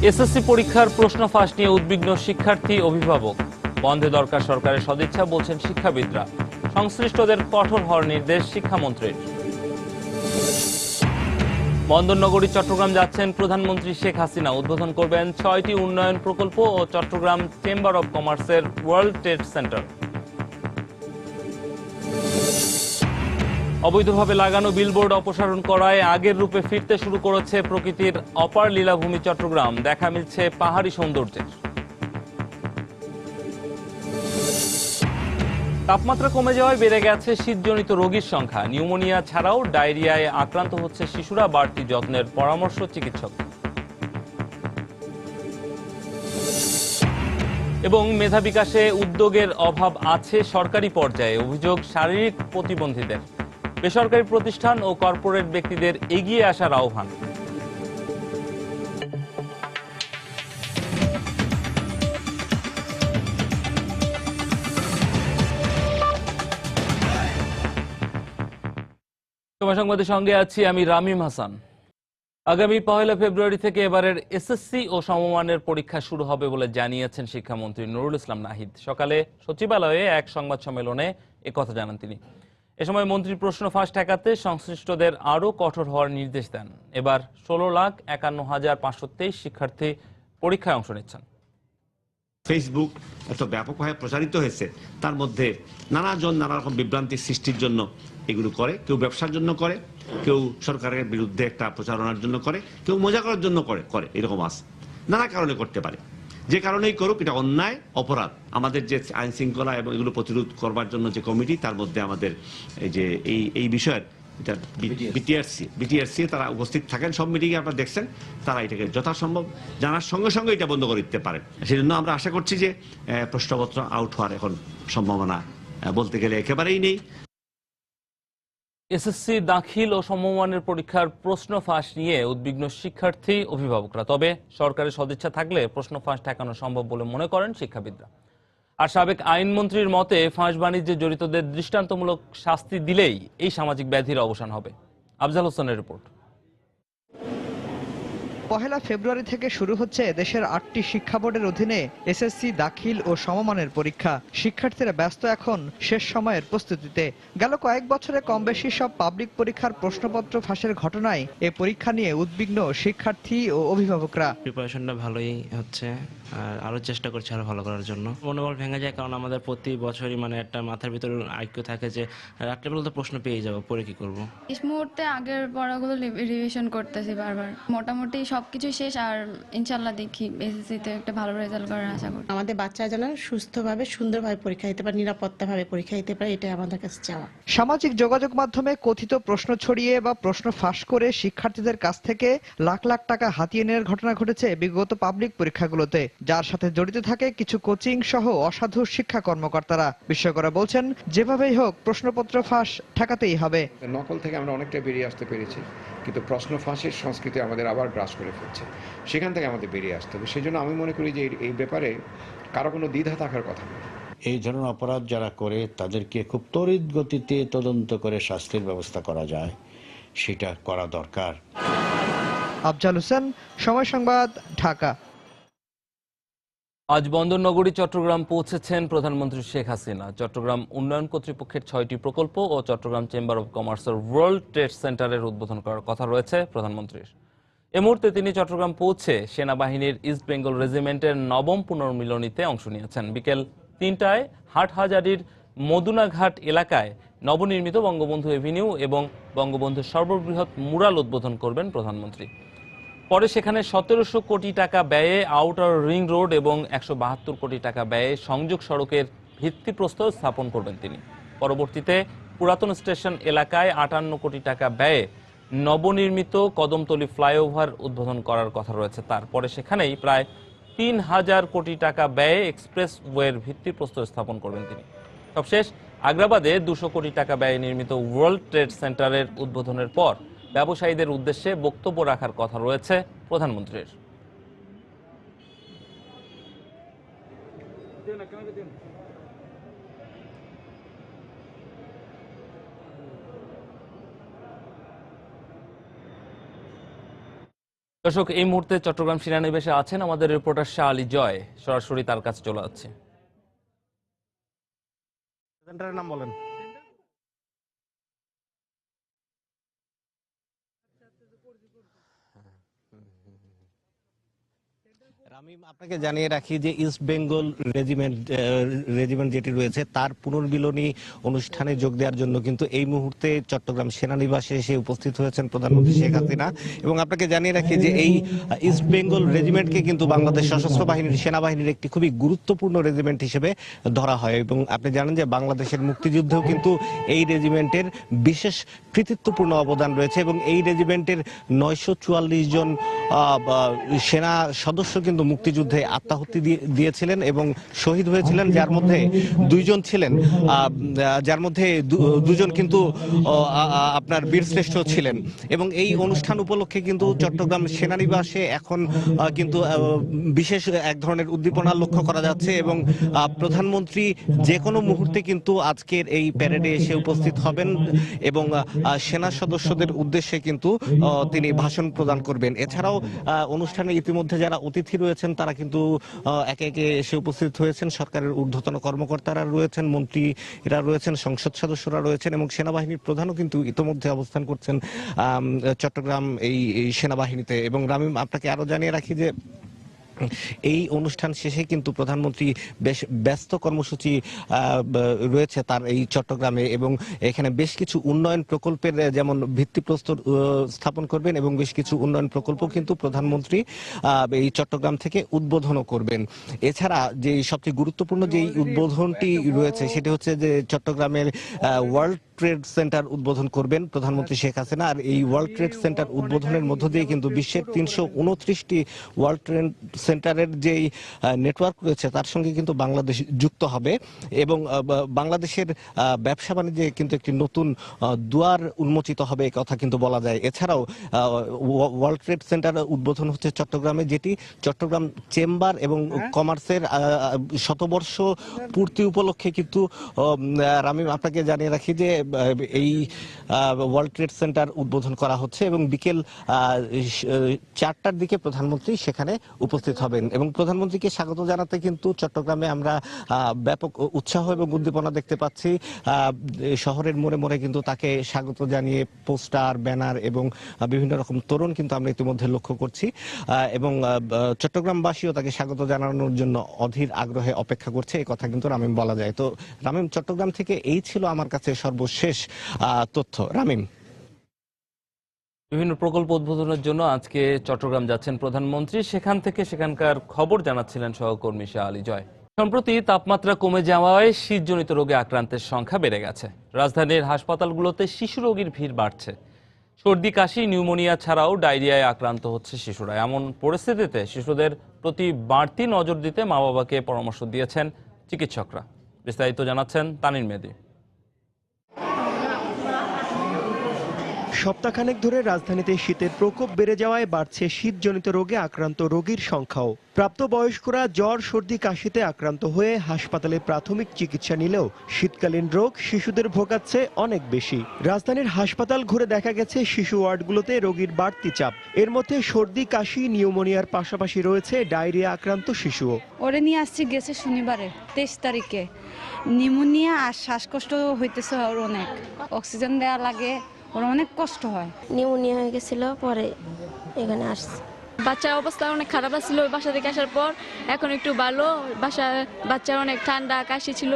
SSC পরীক্ষার প্রশ্ন ফাঁস নিয়ে উদ্বিগ্ন শিক্ষার্থী অভিভাবক। বন্ধে দরকার সরকারের সদিচ্ছা বলছেন শিক্ষাবিদরা। সংশ্লিষ্টদের কঠোর হওয়ার নির্দেশ শিক্ষামন্ত্রীর। বন্দরনগরী চট্টগ্রাম যাচ্ছেন প্রধানমন্ত্রী শেখ হাসিনা। উদ্বোধন করবেন ৬টি উন্নয়ন প্রকল্প ও চট্টগ্রাম চেম্বার অব কমার্সের ওয়ার্ল্ড ট্রেড সেন্টার। অবৈধভাবে লাগানো বিলবোর্ড অপসারণ করায় আগের রূপে ফিরতে শুরু করেছে প্রকৃতির অপার লীলাভূমি চট্টগ্রাম। দেখা মিলছে পাহাড়ি সৌন্দর্যের। তাপমাত্রা কমে যাওয়ায় বেড়ে গেছে শীতজনিত রোগীর সংখ্যা। নিউমোনিয়া ছাড়াও ডায়রিয়ায় আক্রান্ত হচ্ছে শিশুরা। বাড়তি যত্নের পরামর্শ চিকিৎসক। এবং মেধা বিকাশে উদ্যোগের অভাব আছে সরকারি পর্যায়ে, অভিযোগ শারীরিক প্রতিবন্ধীদের। বেসরকারি প্রতিষ্ঠান ও কর্পোরেট ব্যক্তিদের এগিয়ে আসার আহ্বান। সময় সংবাদের সঙ্গে আছি আমি রামিম হাসান। আগামী ১ ফেব্রুয়ারি থেকে এবারের এসএসসি ও সমমানের পরীক্ষা শুরু হবে বলে জানিয়েছেন শিক্ষামন্ত্রী নুরুল ইসলাম নাহিদ। সকালে সচিবালয়ে এক সংবাদ সম্মেলনে একথা জানান তিনি। এ সময় মন্ত্রী প্রশ্ন ফাঁস ঠেকাতে সংশ্লিষ্টদের আরও কঠোর হওয়ার নির্দেশ দেন। এবার ১৬,৫১,৫২৩ শিক্ষার্থী পরীক্ষায় অংশ নিচ্ছেন। ফেসবুক এত ব্যাপকভাবে প্রচারিত হয়েছে, তার মধ্যে নানা রকম বিভ্রান্তি সৃষ্টির জন্য এগুলো করে। কেউ ব্যবসার জন্য করে, কেউ সরকারের বিরুদ্ধে একটা প্রচারণার জন্য করে, কেউ মজা করার জন্য করে এরকম আছে। নানা কারণে করতে পারে। যে কারণেই করুক, এটা অন্যায়, অপরাধ। আমাদের যে আইন শৃঙ্খলা এবং এগুলো প্রতিরোধ করবার জন্য যে কমিটি, তার মধ্যে আমাদের এই যে এই বিষয়ের বিটিআরসি তারা উপস্থিত থাকেন সব মিটিংয়ে, আপনারা দেখছেন। তারা এটাকে যথাসম্ভব জানার সঙ্গে সঙ্গে এটা বন্ধ করে দিতে পারেন। সেই জন্য আমরা আশা করছি যে প্রশ্নপত্র আউট হওয়ার এখন সম্ভাবনা বলতে গেলে একেবারেই নেই। এসএসসি দাখিল ও সমমানের পরীক্ষার প্রশ্ন ফাঁস নিয়ে উদ্বিগ্ন শিক্ষার্থী অভিভাবকরা। তবে সরকারের সদিচ্ছা থাকলে প্রশ্ন ফাঁস ঠেকানো সম্ভব বলে মনে করেন শিক্ষাবিদরা। আর সাবেক আইনমন্ত্রীর মতে ফাঁস বাণিজ্যে জড়িতদের দৃষ্টান্তমূলক শাস্তি দিলেই এই সামাজিক ব্যাধির অবসান হবে। আফজাল হোসেনের রিপোর্ট। ১ ফেব্রুয়ারি থেকে শুরু হচ্ছে দেশের ৮টি শিক্ষা বোর্ডের অধীনে এসএসসি দাখিল ও সমমানের পরীক্ষা। শিক্ষার্থীরা ব্যস্ত এখন শেষ সময়ের প্রস্তুতিতে। গেল কয়েক বছরে কম বেশি সব পাবলিক পরীক্ষার প্রশ্নপত্র ফাঁসের ঘটনায় এ পরীক্ষা নিয়ে উদ্বিগ্ন শিক্ষার্থী ও অভিভাবকরা। প্রিপারেশনটা ভালোই হচ্ছে, আর আরো চেষ্টা করছি আরো ভালো করার জন্য। মনোবল ভেঙে যায়, কারণ আমাদের প্রতি বছরই একটা মাথার ভিতরে আইক্য থাকে যে রাত্রে বেলা তো প্রশ্ন পেয়ে যাবো, পরে কি করবো। এই মুহূর্তে আগের পড়াগুলো রিভিশন করতেছি বারবার। মোটামুটি সবকিছু শেষ, আর ইনশাল্লাহ দেখি এসএসসিতে একটা ভালো রেজাল্ট করার আশা করি। আমাদের বাচ্চা যেন সুস্থভাবে সুন্দরভাবে পরীক্ষা দিতে পারে, নিরাপত্তাভাবে পরীক্ষা দিতে পারে, এটাই আমাদের কাছে চাওয়া। সামাজিক যোগাযোগ মাধ্যমে কথিত প্রশ্ন ছড়িয়ে বা প্রশ্ন ফাঁস করে শিক্ষার্থীদের কাছ থেকে লাখ লাখ টাকা হাতিয়ে নেওয়ার ঘটনা ঘটেছে বিগত পাবলিক পরীক্ষাগুলোতে, যার সাথে জড়িত থাকে কিছু কোচিং সহ অসাধু শিক্ষা কর্মকর্তারা। বিশেষজ্ঞরা বলছেন, যেভাবেই হোক প্রশ্নপত্র ফাঁস ঠেকাতেই হবে। নকল থেকে আমরা অনেকটা বেরিয়ে আসতে পেরেছি, কিন্তু প্রশ্ন ফাঁসের সংস্কৃতি আমাদের আবার গ্রাস করে ফেলছে। সেখান থেকে আমাদের বেরিয়ে আসতে হবে। সেই জন্য আমি মনে করি যে এই ব্যাপারে কারো কোনো দ্বিধা থাকার কথা নয়। এই ধরনের অপরাধ যারা করে তাদেরকে খুব তড়িৎ গতিতে তদন্ত করে শাস্তির ব্যবস্থা করা যায়, সেটা করা দরকার। আফজাল হোসেন, সময় সংবাদ, ঢাকা। আজ বন্দরনগরী চট্টগ্রাম পৌঁছেছেন প্রধানমন্ত্রী শেখ হাসিনা। চট্টগ্রাম উন্নয়ন কর্তৃপক্ষের ৬টি প্রকল্প ও চট্টগ্রাম চেম্বার অব কমার্সের ওয়ার্ল্ড ট্রেড সেন্টারের উদ্বোধন করার কথা রয়েছে প্রধানমন্ত্রীর। এ মুহূর্তে তিনি চট্টগ্রাম পৌঁছে সেনাবাহিনীর ইস্ট বেঙ্গল রেজিমেন্টের ৯ম পুনর্মিলনীতে অংশ নিয়েছেন। বিকেল ৩টায় হাটহাজারীর মদুনাঘাট এলাকায় নবনির্মিত বঙ্গবন্ধু এভিনিউ এবং বঙ্গবন্ধুর সর্ববৃহৎ মুরাল উদ্বোধন করবেন প্রধানমন্ত্রী। পরে সেখানে ১৭০০ কোটি টাকা ব্যয়ে আউটার রিং রোড এবং ১৭২ কোটি টাকা ব্যয়ে সংযোগ সড়কের ভিত্তিপ্রস্তর স্থাপন করবেন তিনি। পরবর্তীতে পুরাতন স্টেশন এলাকায় ৫৮ কোটি টাকা ব্যয়ে নবনির্মিত কদমতলী ফ্লাইওভার উদ্বোধন করার কথা রয়েছে। তারপরে সেখানেই প্রায় ৩,০০০ কোটি টাকা ব্যয়ে এক্সপ্রেস ওয়ের ভিত্তিপ্রস্তর স্থাপন করবেন তিনি। সবশেষ আগ্রাবাদে ২০০ কোটি টাকা ব্যয়ে নির্মিত ওয়ার্ল্ড ট্রেড সেন্টারের উদ্বোধনের পর ব্যবসায়ীদের উদ্দেশ্যে বক্তব্য রাখার কথা রয়েছে প্রধানমন্ত্রীর। দর্শক, এই মুহূর্তে চট্টগ্রাম সেনানিবাসে আছেন আমাদের রিপোর্টার শাহ আলী জয়। সরাসরি তার কাছে চলে যাচ্ছে। নাম বলেন। রামিম, আপনাকে জানিয়ে রাখি যে ইস্ট বেঙ্গল রেজিমেন্ট যেটি রয়েছে তার পুনর্মিলনী অনুষ্ঠানে যোগ দেওয়ার জন্য কিন্তু এই মুহূর্তে চট্টগ্রাম সেনানিবাসে এসে উপস্থিত হয়েছেন প্রধানমন্ত্রী শেখ হাসিনা। এবং আপনাকে জানিয়ে রাখি যে এই ইস্ট বেঙ্গল রেজিমেন্টকে কিন্তু বাংলাদেশ সশস্ত্র বাহিনীর সেনাবাহিনীর একটি খুবই গুরুত্বপূর্ণ রেজিমেন্ট হিসেবে ধরা হয়। এবং আপনি জানেন যে বাংলাদেশের মুক্তিযুদ্ধেও কিন্তু এই রেজিমেন্টের বিশেষ কৃতিত্বপূর্ণ অবদান রয়েছে এবং এই রেজিমেন্টের 944 জন সেনা সদস্য কিন্তু মুক্তিযুদ্ধে আত্মাহুতি দিয়েছিলেন এবং শহীদ হয়েছিলেন, যার মধ্যে দুজন কিন্তু আপনার বীরশ্রেষ্ঠ ছিলেন। এবং এই অনুষ্ঠান উপলক্ষে কিন্তু চট্টগ্রাম সেনানিবাসে এখন কিন্তু বিশেষ এক ধরনের উদ্দীপনা লক্ষ্য করা যাচ্ছে এবং প্রধানমন্ত্রী যে কোনো মুহূর্তে কিন্তু আজকের এই প্যারেডে এসে উপস্থিত হবেন এবং সেনা সদস্যদের উদ্দেশ্যে কিন্তু তিনি ভাষণ প্রদান করবেন। এছাড়াও অনুষ্ঠানে ইতিমধ্যে যারা অতিথি রয়েছেন তারা কিন্তু একে একে এসে উপস্থিত হয়েছেন। সরকারের ঊর্ধ্বতন কর্মকর্তারা রয়েছেন, মন্ত্রীরা রয়েছেন, সংসদ সদস্যরা রয়েছেন এবং সেনাবাহিনীর প্রধানও কিন্তু ইতিমধ্যে অবস্থান করছেন চট্টগ্রাম এই সেনাবাহিনীতে। এবং রামিম, আপনাকে আরো জানিয়ে রাখি যে এই অনুষ্ঠান শেষে কিন্তু প্রধানমন্ত্রী বেশ ব্যস্ত কর্মসূচি রয়েছে তার এই চট্টগ্রামে এবং এখানে বেশ কিছু উন্নয়ন প্রকল্পের যেমন ভিত্তিপ্রস্তর স্থাপন করবেন এবং বেশ কিছু উন্নয়ন প্রকল্প কিন্তু প্রধানমন্ত্রী এই চট্টগ্রাম থেকে উদ্বোধনও করবেন। এছাড়া যে সবচেয়ে গুরুত্বপূর্ণ যে উদ্বোধনটি রয়েছে সেটি হচ্ছে যে চট্টগ্রামের ওয়ার্ল্ড ট্রেড সেন্টার উদ্বোধন করবেন প্রধানমন্ত্রী শেখ হাসিনা। আর এই ওয়ার্ল্ড ট্রেড সেন্টার উদ্বোধনের মধ্য দিয়ে কিন্তু বিশ্বের 329টি ওয়ার্ল্ড ট্রেড সেন্টারের যেই নেটওয়ার্ক রয়েছে তার সঙ্গে কিন্তু বাংলাদেশ যুক্ত হবে এবং বাংলাদেশের ব্যবসা বাণিজ্যে কিন্তু একটি নতুন দুয়ার উন্মোচিত হবে, এই কথা কিন্তু বলা যায়। এছাড়াও ওয়ার্ল্ড ট্রেড সেন্টার উদ্বোধন হচ্ছে চট্টগ্রামে, যেটি চট্টগ্রাম চেম্বার এবং কমার্সের শতবর্ষ পূর্তি উপলক্ষে কিন্তু রামিম, আপনাকে জানিয়ে রাখি যে এই ওয়ার্ল্ড ট্রেড সেন্টার উদ্বোধন করা হচ্ছে এবং বিকেল 4টার দিকে প্রধানমন্ত্রী সেখানে উপস্থিত হবেন। এবং প্রধানমন্ত্রীকে স্বাগত জানাতে কিন্তু চট্টগ্রামে আমরা ব্যাপক উৎসাহ এবং উদ্দীপনা দেখতে পাচ্ছি। শহরের মোড়ে মোড়ে কিন্তু তাকে স্বাগত জানিয়ে পোস্টার, ব্যানার এবং বিভিন্ন রকম তোরণ কিন্তু আমরা ইতিমধ্যে লক্ষ্য করছি এবং চট্টগ্রামবাসীও তাকে স্বাগত জানানোর জন্য অধীর আগ্রহে অপেক্ষা করছে, এই কথা কিন্তু রামিম বলা যায়। তো রামিম, চট্টগ্রাম থেকে এই ছিল আমার কাছে সর্বশেষ তথ্য। রামিম, বিভিন্ন প্রকল্প উদ্বোধনের জন্য আজকে চট্টগ্রাম যাচ্ছেন প্রধানমন্ত্রী। সেখান থেকে সেখানকার খবর জানাচ্ছিলেন সহকর্মী শাহ আলী জয়। সম্প্রতি তাপমাত্রা কমে যাওয়ায় শীতজনিত রোগে আক্রান্তের সংখ্যা বেড়ে গেছে। রাজধানীর হাসপাতালগুলোতে শিশু রোগীর ভিড় বাড়ছে। সর্দি, কাশি, নিউমোনিয়া ছাড়াও ডায়রিয়ায় আক্রান্ত হচ্ছে শিশুরা। এমন পরিস্থিতিতে শিশুদের প্রতি বাড়তি নজর দিতে মা বাবাকে পরামর্শ দিয়েছেন চিকিৎসকরা। বিস্তারিত জানাচ্ছেন তানিন মেহেদী। সপ্তাহখানেক ধরে রাজধানীতে শীতের প্রকোপ বেড়ে যাওয়ায় বাড়ছে শীতজনিত রোগে আক্রান্ত রোগীর সংখ্যাও। প্রাপ্তবয়স্করা জ্বর, সর্দি, কাশিতে আক্রান্ত হয়ে হাসপাতালে প্রাথমিক চিকিৎসা নিলেও শীতকালীন রোগ শিশুদের ভোগাচ্ছে অনেক বেশি। রাজধানীর হাসপাতাল ঘুরে দেখা গেছে শিশু ওয়ার্ডগুলোতে রোগীর বাড়তি চাপ। এর মধ্যে সর্দি, কাশি, নিউমোনিয়ার পাশাপাশি রয়েছে ডায়রিয়া আক্রান্ত শিশুও। ওরে নিয়ে আসছি গেছে শনিবারে 23 তারিখে। নিউমোনিয়া আর শ্বাসকষ্ট হইতেছে ওর অনেক, অক্সিজেন দেওয়া লাগে, ওর অনেক কষ্ট হয়। নিউমোনিয়া হয়ে গেছিল, পরে এখানে আসছে। বাচ্চার অবস্থা অনেক খারাপ ছিল বাসা থেকে আসার পর, এখন একটু ভালো। বাচ্চার অনেক ঠান্ডা, কাশি ছিল,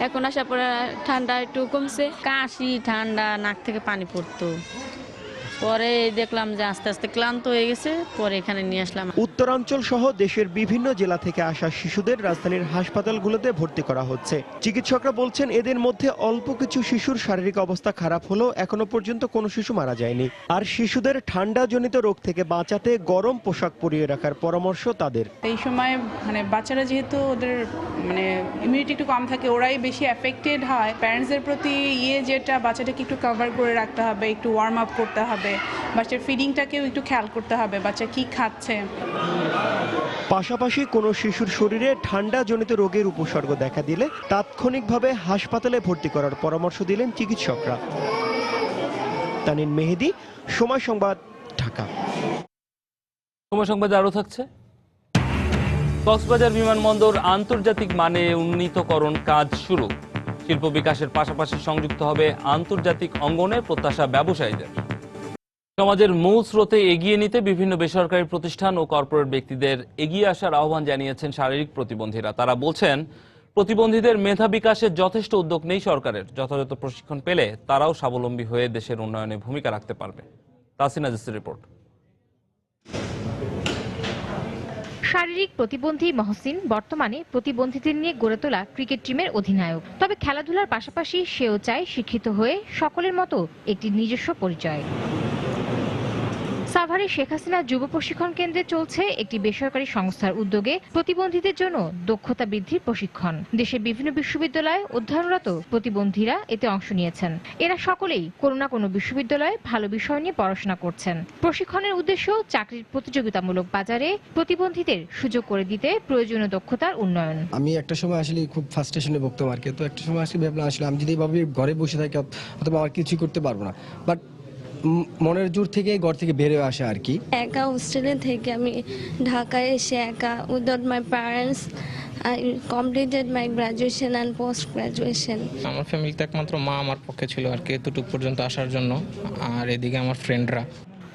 এখন আসার পর ঠান্ডা একটু কমছে। কাশি, ঠান্ডা, নাক থেকে পানি পড়তো, পরে দেখলাম যে আস্তে আস্তে ক্লান্ত হয়ে গেছে, পরে এখানে নিয়ে আসলাম। উত্তরাঞ্চল সহ দেশের বিভিন্ন জেলা থেকে আসা শিশুদের রাজধানীর হাসপাতালগুলোতে ভর্তি করা হচ্ছে। চিকিৎসকরা বলছেন এদের মধ্যে অল্প কিছু শিশুর শারীরিক অবস্থা খারাপ হলেও এখনো পর্যন্ত কোনো শিশু মারা যায়নি। আর শিশুদের ঠান্ডাজনিত রোগ থেকে বাঁচাতে গরম পোশাক পরিয়ে রাখার পরামর্শ তাদের। এই সময় বাচ্চারা যেহেতু ওদের ইমিউনিটি একটু কম থাকে, ওরাই বেশি এফেক্টেড হয়। প্যারেন্টসদের প্রতি যেটা বাচ্চাটাকে একটু কভার করে রাখতে হবে, একটু ওয়ার্ম আপ করতে হবে, বাচ্চার ফিডিংটাকেও একটু খেয়াল করতে হবে, বাচ্চা কি খাচ্ছে। পাশাপাশি কোনো শিশুর শরীরে ঠান্ডাজনিত রোগের উপসর্গ দেখা দিলে তাৎক্ষণিকভাবে হাসপাতালে ভর্তি করার পরামর্শ দিলেন চিকিৎসকরা। তানিন মেহেদী, সময় সংবাদ, ঢাকা। সময় সংবাদে আরও থাকছে। কক্সবাজার বিমানবন্দর আন্তর্জাতিক মানে উন্নীতকরণ কাজ শুরু। শিল্প বিকাশের পাশাপাশি সংযুক্ত হবে আন্তর্জাতিক অঙ্গনে, প্রত্যাশা ব্যবসায়ীদের। সমাজের মূল স্রোতে এগিয়ে নিতে বিভিন্ন বেসরকারি প্রতিষ্ঠান ও কর্পোরেট ব্যক্তিদের এগিয়ে আসার আহ্বান জানিয়েছেন শারীরিক প্রতিবন্ধীরা। তারা বলছেন, প্রতিবন্ধীদের মেধা বিকাশের যথেষ্ট উদ্যোগ নেই সরকারের। যথাযথ প্রশিক্ষণ পেলে তারাও স্বাবলম্বী হয়ে দেশের উন্নয়নে ভূমিকা রাখতে পারবে। তাসিনা জেসির রিপোর্ট। শারীরিক প্রতিবন্ধী মহসিন বর্তমানে প্রতিবন্ধীদের নিয়ে গড়ে তোলা ক্রিকেট টিমের অধিনায়ক। তবে খেলাধুলার পাশাপাশি সেও চায় শিক্ষিত হয়ে সকলের মতো একটি নিজস্ব পরিচয়। সাভারে শেখ হাসিনা যুব প্রশিক্ষণ কেন্দ্রে চলছে একটি বেসরকারি সংস্থার উদ্যোগে প্রতিবন্ধীদের জন্য দক্ষতা বৃদ্ধির প্রশিক্ষণ। দেশের বিভিন্ন বিশ্ববিদ্যালয়ে অধ্যয়নরত প্রতিবন্ধীরা এতে অংশ নিয়েছেন। এরা সকলেই কোনো না কোনো বিশ্ববিদ্যালয়ে ভালো বিষয় নিয়ে পড়াশোনা করছেন। প্রশিক্ষণের উদ্দেশ্য চাকরির প্রতিযোগিতামূলক বাজারে প্রতিবন্ধীদের সুযোগ করে দিতে প্রয়োজনীয় দক্ষতার উন্নয়ন। আমি একটা সময় আসলে খুব ফ্রাস্ট্রেশনে ভুগতাম আর কি। তো একটা সময় আসলে ভাবলাম আসলে আমি যদি এইভাবে ঘরে বসে থাকি অথবা আমার কিছুই করতে পারবো না, বাট মনের জোর থেকে ঘর থেকে বের হয়ে আসা আর কি। একা হোস্টেলে থেকে আমি ঢাকায় এসে একা without my parents I completed my graduation and post graduation. আমার ফ্যামিলিতে একমাত্র মা আমার পক্ষে ছিল আর কি এতটুকু পর্যন্ত আসার জন্য, আর এদিকে আমার ফ্রেন্ডরা।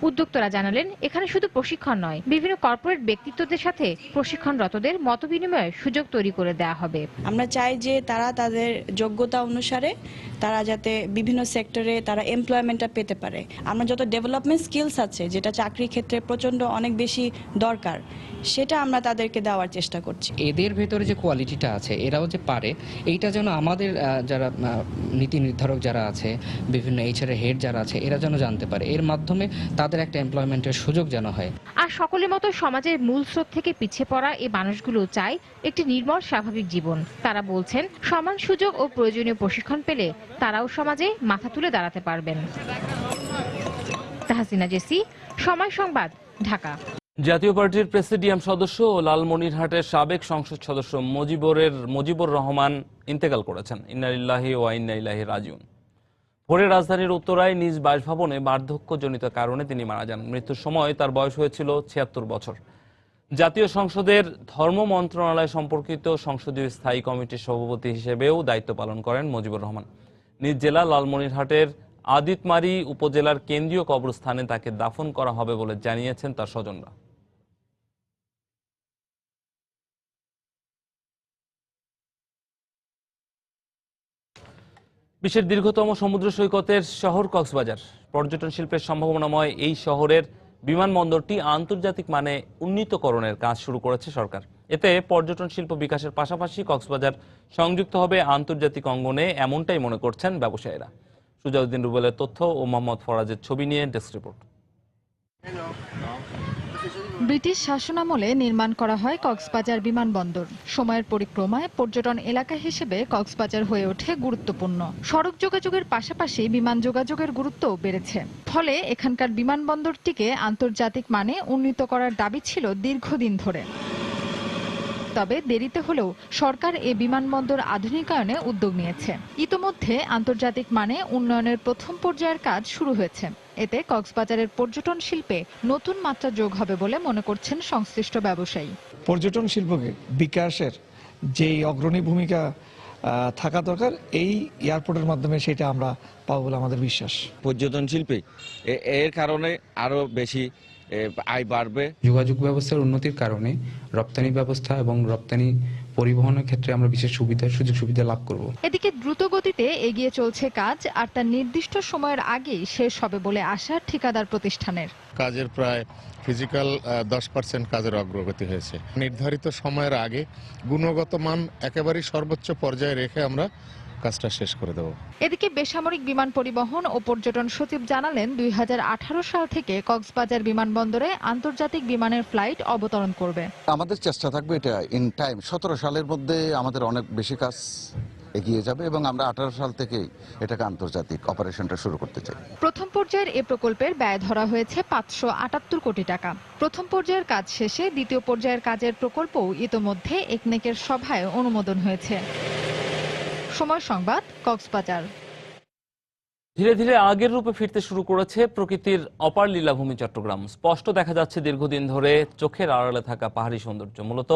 উদ্যোক্তারা জানালেন, এখানে শুধু প্রশিক্ষণ নয়, বিভিন্ন কর্পোরেট ব্যক্তিত্বদের সাথে প্রশিক্ষণরতদের মতবিনিময়ের সুযোগ তৈরি করে দেওয়া হবে। আমরা চাই যে তারা তাদের যোগ্যতা অনুসারে তারা যাতে বিভিন্ন সেক্টরে তারা এমপ্লয়মেন্টটা পেতে পারে। আমরা যত ডেভেলপমেন্ট স্কিলস আছে যেটা চাকরির ক্ষেত্রে প্রচণ্ড অনেক বেশি দরকার, সেটা আমরা তাদেরকে দেওয়ার চেষ্টা করছি। এদের ভেতরে যে কোয়ালিটিটা আছে, এরাও যে পারে, এইটা যেন আমাদের যারা নীতি নির্ধারক যারা আছে, বিভিন্ন এইচআর হেড যারা আছে, এরা যেন জানতে পারে। এর মাধ্যমে তাদের একটা এমপ্লয়মেন্টের সুযোগ যেন হয়। আর সকলের মতো সমাজের মূল স্রোত থেকে পিছিয়ে পড়া এই মানুষগুলো চায় একটি নির্মল স্বাভাবিক জীবন। তারা বলছেন, সমান সুযোগ ও প্রয়োজনীয় প্রশিক্ষণ পেলে তারাও সমাজে মাথা তুলে দাঁড়াতে পারবেন। তাহসিনা জেসি, সময় সংবাদ, ঢাকা। জাতীয় পার্টির প্রেসিডিয়াম সদস্য ও লালমনিরহাটের সাবেক সংসদ সদস্য মুজিবুর রহমান ইন্তেকাল করেছেন। ইন্না লিল্লাহি ওয়া ইন্না ইলাইহি রাজিউন। ভোরে রাজধানীর উত্তরায় নিজ বাসভবনে বার্ধক্যজনিত কারণে তিনি মারা যান। মৃত্যুর সময় তার বয়স হয়েছিল ৭৬ বছর। জাতীয় সংসদের ধর্ম মন্ত্রণালয় সম্পর্কিত সংসদীয় স্থায়ী কমিটির সভাপতি হিসেবেও দায়িত্ব পালন করেন মুজিবুর রহমান। নিজ জেলা লালমনিরহাটের আদিতমারি উপজেলার কেন্দ্রীয় কবরস্থানে তাকে দাফন করা হবে বলে জানিয়েছেন তার স্বজনরা। বিশ্বের দীর্ঘতম সমুদ্র সৈকতের শহর কক্সবাজার। পর্যটন শিল্পের সম্ভাবনাময় এই শহরের বিমানবন্দরটি আন্তর্জাতিক মানে উন্নীতকরণের কাজ শুরু করেছে সরকার। এতে পর্যটন শিল্প বিকাশের পাশাপাশি কক্সবাজার সংযুক্ত হবে আন্তর্জাতিক অঙ্গনে, এমনটাই মনে করছেন ব্যবসায়ীরা। সুজাউদ্দিন রুবেলের তথ্য ও মোহাম্মদ ফরাজের ছবি নিয়ে ডেস্ক রিপোর্ট। ব্রিটিশ শাসনামলে নির্মাণ করা হয় কক্সবাজার বিমানবন্দর। সময়ের পরিক্রমায় পর্যটন এলাকা হিসেবে কক্সবাজার হয়ে ওঠে গুরুত্বপূর্ণ। সড়ক যোগাযোগের পাশাপাশি বিমান যোগাযোগের গুরুত্বও বেড়েছে। ফলে এখানকার বিমানবন্দরটিকে আন্তর্জাতিক মানে উন্নীত করার দাবি ছিল দীর্ঘদিন ধরে। তবে দেরিতে হলেও সরকার এ বিমানবন্দর আধুনিকায়নে উদ্যোগ নিয়েছে। ইতোমধ্যে আন্তর্জাতিক মানে উন্নয়নের প্রথম পর্যায়ের কাজ শুরু হয়েছে। এতে কক্সবাজারের পর্যটন শিল্পে নতুন মাত্রা যোগ হবে বলে মনে করছেন সংশ্লিষ্ট ব্যবসায়ী। পর্যটন শিল্পকে বিকাশের যে অগ্রণী ভূমিকা থাকা দরকার, এই এয়ারপোর্টের মাধ্যমে সেটা আমরা পাবো বলে আমাদের বিশ্বাস। পর্যটন শিল্পে এর কারণে আরো বেশি আয় বাড়বে। যোগাযোগ ব্যবস্থার উন্নতির কারণে রপ্তানি ব্যবস্থা এবং রপ্তানি পরিবহনের ক্ষেত্রে আমরা বিশেষ সুযোগ সুবিধা লাভ করব। এদিকে দ্রুত গতিতে এগিয়ে চলছে কাজ, আর তার নির্দিষ্ট সময়ের আগেই শেষ হবে বলে আশা ঠিকাদার প্রতিষ্ঠানের। কাজের প্রায় ফিজিক্যাল 10% কাজের অগ্রগতি হয়েছে। নির্ধারিত সময়ের আগে গুণগত মান একেবারেই সর্বোচ্চ পর্যায়ে রেখে আমরা কাজটা শেষ করে দেব। এদিকে বেসামরিক বিমান পরিবহন ও পর্যটন সচিব জানালেন, 2018 সাল থেকে কক্সবাজার বিমানবন্দরে আন্তর্জাতিক বিমানের ফ্লাইট অবতরণ করবে। আমাদের চেষ্টা থাকবে এটা ইন টাইম 17 সালের মধ্যে আমাদের অনেক বেশি কাজ এগিয়ে যাবে এবং আমরা 18 সাল থেকে এটাকে আন্তর্জাতিক অপারেশনটা শুরু করতে চাই। প্রথম পর্যায়ের এ প্রকল্পের ব্যয় ধরা হয়েছে 578 কোটি টাকা। প্রথম পর্যায়ের কাজ শেষে দ্বিতীয় পর্যায়ের কাজের প্রকল্পও ইতোমধ্যে একনেকের সভায় অনুমোদন হয়েছে। সময় সংবাদ, কক্সবাজার। ধীরে ধীরে আগের রূপে ফিরতে শুরু করেছে প্রকৃতির অপার লীলাভূমি চট্টগ্রাম। স্পষ্ট দেখা যাচ্ছে দীর্ঘদিন ধরে চোখের আড়ালে থাকা পাহাড়ি সৌন্দর্য। মূলত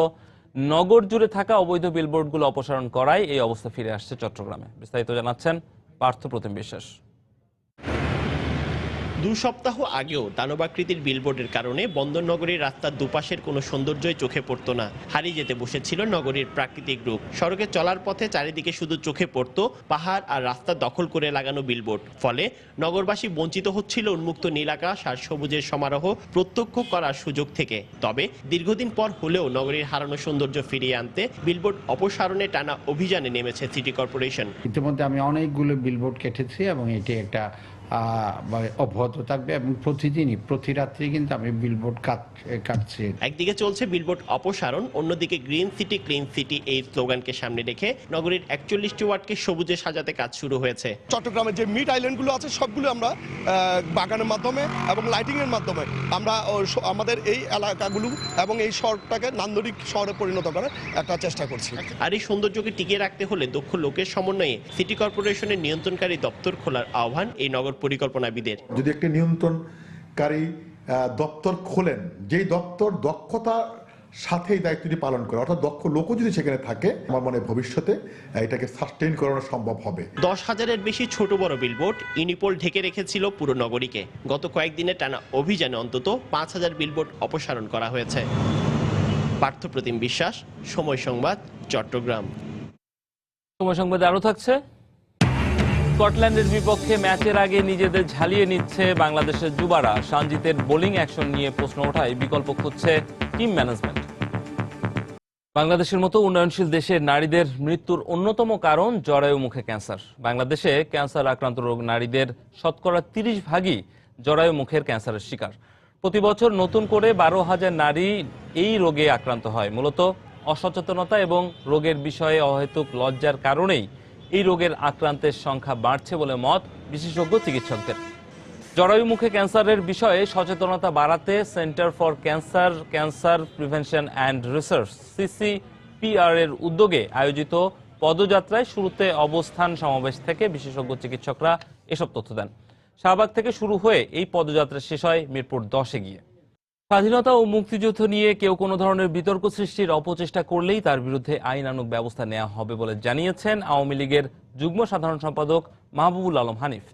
নগর জুড়ে থাকা অবৈধ বিলবোর্ডগুলো অপসারণ করায় এই অবস্থা ফিরে আসছে চট্টগ্রামে। বিস্তারিত জানাচ্ছেন পার্থ প্রতিম বিশ্বাস। 2 সপ্তাহ আগেও দানবাকৃতির বিলবোর্ডের কারণে বন্দরনগরীর রাস্তার দুপাশের কোনো সৌন্দর্যই চোখে পড়তো না। হারিয়ে যেতে বসেছিল নগরীর প্রাকৃতিক রূপ। সড়কে চলার পথে চারিদিকে শুধু চোখে পড়তো পাহাড় আর রাস্তা দখল করে লাগানো বিলবোর্ড। ফলে নগরবাসী বঞ্চিত হচ্ছিল উন্মুক্ত নীল আকাশ আর সবুজের সমারোহ প্রত্যক্ষ করার সুযোগ থেকে। তবে দীর্ঘদিন পর হলেও নগরীর হারানো সৌন্দর্য ফিরিয়ে আনতে বিলবোর্ড অপসারণে টানা অভিযানে নেমেছে সিটি কর্পোরেশন। ইতিমধ্যে আমি অনেকগুলো বিলবোর্ড কেটেছি এবং এটি একটা অব্যাহত থাকবে এবং প্রতিদিনই প্রতি রাত্রি কিন্তু আমি বিলবোর্ড কাটছি। একদিকে চলছে বিলবোর্ড অপসারণ, অন্যদিকে গ্রিন সিটি ক্লিন সিটি এই স্লোগানকে সামনে রেখে নগরীর 41টি ওয়ার্ডকে সবুজে সাজাতে কাজ শুরু হয়েছে। চট্টগ্রামের যে মিড আইল্যান্ডগুলো আছে সবগুলো আমরা বাগানের মাধ্যমে এবং লাইটিং এর মাধ্যমে আমরা আমাদের এই এলাকাগুলো এবং এই শহরটাকে নান্দনিক শহরে পরিণত করার একটা চেষ্টা করছি। আর এই সৌন্দর্যকে টিকিয়ে রাখতে হলে দক্ষ লোকের সমন্বয়ে সিটি কর্পোরেশনের নিয়ন্ত্রণকারী দপ্তর খোলার আহ্বান এই নগর পরিকল্পনাবিদের। যদি একটি নিয়ন্ত্রণকারী দপ্তর খোলেন, যেই দপ্তর দক্ষতার সাথে এই দায়িত্বটি পালন করে, অর্থাৎ দক্ষ লোকও যদি সেখানে থাকে, আমার মনে হয় ভবিষ্যতে এটাকে সাস্টেইন করানো সম্ভব হবে। 10,000-এর বেশি ছোট বড় বিলবোর্ড ইউনিপোল ঢেকে রেখেছিল পুরো নগরীকে। গত কয়েকদিনে টানা অভিযানে অন্তত 5,000 বিলবোর্ড অপসারণ করা হয়েছে। পার্থ প্রতিম বিশ্বাস, সময় সংবাদ, চট্টগ্রাম। সময় সংবাদে আরো থাকছে, স্কটল্যান্ডের বিপক্ষে ম্যাচের আগে নিজেদের ঝালিয়ে নিচ্ছে বাংলাদেশের যুবারা। সঞ্জিতের বোলিং অ্যাকশন নিয়ে প্রশ্ন ওঠায় বিকল্প খুঁজছে টিম ম্যানেজমেন্ট। বাংলাদেশের মতো উন্নয়নশীল দেশের নারীদের মৃত্যুর অন্যতম কারণ জরায়ু মুখে ক্যান্সার। বাংলাদেশে ক্যান্সার আক্রান্ত নারীদের শতকরা 30 ভাগই জরায়ু মুখের ক্যান্সারের শিকার। প্রতি বছর নতুন করে 12,000 নারী এই রোগে আক্রান্ত হয়। মূলত অসচেতনতা এবং রোগের বিষয়ে অহেতুক লজ্জার কারণেই এই রোগের আক্রান্তের সংখ্যা বাড়ছে বলে মত বিশেষজ্ঞ চিকিৎসকদের। জরায়ু মুখে ক্যান্সারের বিষয়ে সচেতনতা বাড়াতে centre for cancer prevention and research CCPR এর উদ্যোগে আয়োজিত পদযাত্রায় শুরুতে অবস্থান সমাবেশ থেকে বিশেষজ্ঞ চিকিৎসকরা এসব তথ্য দেন। শাহবাগ থেকে শুরু হয়ে এই পদযাত্রা শেষ হয় মিরপুর 10-এ গিয়ে। স্বাধীনতা ও মুক্তিযুদ্ধ নিয়ে কেউ কোনো ধরনের বিতর্ক সৃষ্টির অপচেষ্টা করলেই তার বিরুদ্ধে আইনানুগ ব্যবস্থা নেওয়া হবে বলে জানিয়েছেন আওয়ামী লীগের যুগ্ম সাধারণ সম্পাদক মাহবুবুল আলম হানিফ।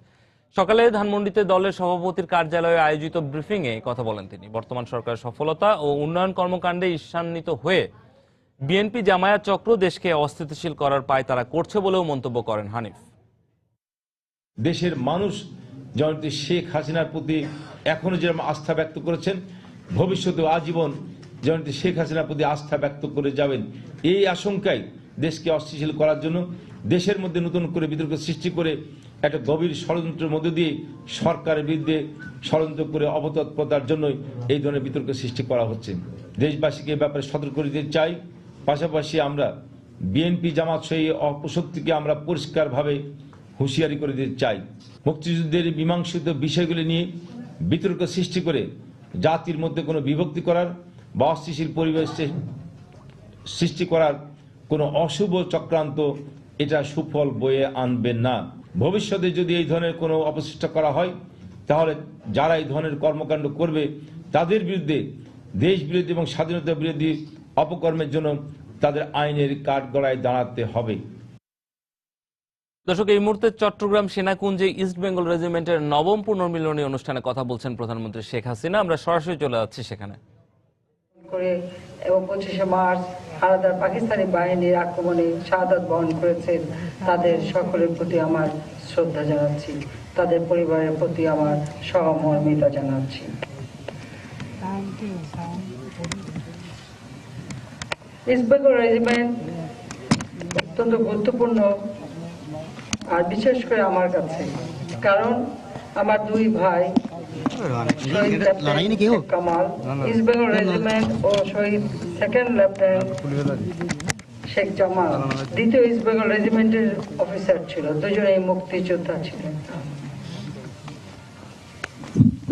সকালে ধানমন্ডিতে দলের সভাপতির কার্যালয়ে আয়োজিত ব্রিফিংয়ে কথা বলেন তিনি। বর্তমান সরকারের সফলতা ও উন্নয়ন কর্মকাণ্ডে ঈর্ষান্বিত হয়ে বিএনপি জামায়াত চক্র দেশকে অস্থিতিশীল করার পায়তারা করছে বলেও মন্তব্য করেন হানিফ। দেশের মানুষ জননেত্রী শেখ হাসিনার প্রতি এখনো যেরকম আস্থা ব্যক্ত করেছেন, ভবিষ্যতেও আজীবন জননেত্রী শেখ হাসিনার প্রতি আস্থা ব্যক্ত করে যাবেন। এই আশঙ্কায় দেশকে অস্থিতিশীল করার জন্য দেশের মধ্যে নতুন করে বিতর্ক সৃষ্টি করে একটা গভীর ষড়যন্ত্রের মধ্য দিয়ে সরকারের বিরুদ্ধে ষড়যন্ত্র করে অপতৎপরতার জন্যই এই ধরনের বিতর্ক সৃষ্টি করা হচ্ছে। দেশবাসীকে এ ব্যাপারে সতর্ক করে দিতে চাই। পাশাপাশি আমরা বিএনপি জামাত সেই অপশক্তিকে আমরা পরিষ্কারভাবে হুঁশিয়ারি করে দিতে চাই। মুক্তিযুদ্ধের মীমাংসিত বিষয়গুলি নিয়ে বিতর্ক সৃষ্টি করে জাতির মধ্যে কোনো বিভক্তি করার বা অস্থিতিশীল পরিবেশ সৃষ্টি করার কোনো অশুভ চক্রান্ত এটা সুফল বয়ে আনবে না। ভবিষ্যতে যদি এই ধরনের কোনো অপচেষ্টা করা হয় তাহলে যারা এই ধরনের কর্মকাণ্ড করবে তাদের বিরুদ্ধে দেশ বিরোধী এবং স্বাধীনতা বিরোধী অপকর্মের জন্য তাদের আইনের কাঠগড়ায় দাঁড়াতে হবে। দর্শক, এই মুহূর্তে চট্টগ্রাম সেনাকুঞ্জে ইস্ট বেঙ্গল রেজিমেন্টের 9ম পুনর্মিলনী অনুষ্ঠানে কথা বলছেন প্রধানমন্ত্রী শেখ হাসিনা। আমরা সরাসরি চলে যাচ্ছি সেখানে। এবং 25শে মার্চ হানাদার পাকিস্তানি বাহিনীর আক্রমণে শাহাদাত বরণ করেছেন তাদের সকলের প্রতি আমার শ্রদ্ধা জানাচ্ছি, তাদের পরিবারের প্রতি আমার সহমর্মিতা জানাচ্ছি। ইস্ট বেঙ্গল রেজিমেন্ট অত্যন্ত গুরুত্বপূর্ণ, আর বিশেষ করে আমার কাছে, কারণ আমার 2 ভাই শহীদ কামাল ইস্ট বেঙ্গল রেজিমেন্ট ও শহীদ 2nd লেফটেন্যান্ট শেখ জামাল 2য় ইস্ট বেঙ্গল রেজিমেন্টের অফিসার ছিল, দুজনেই মুক্তিযোদ্ধা ছিলেন।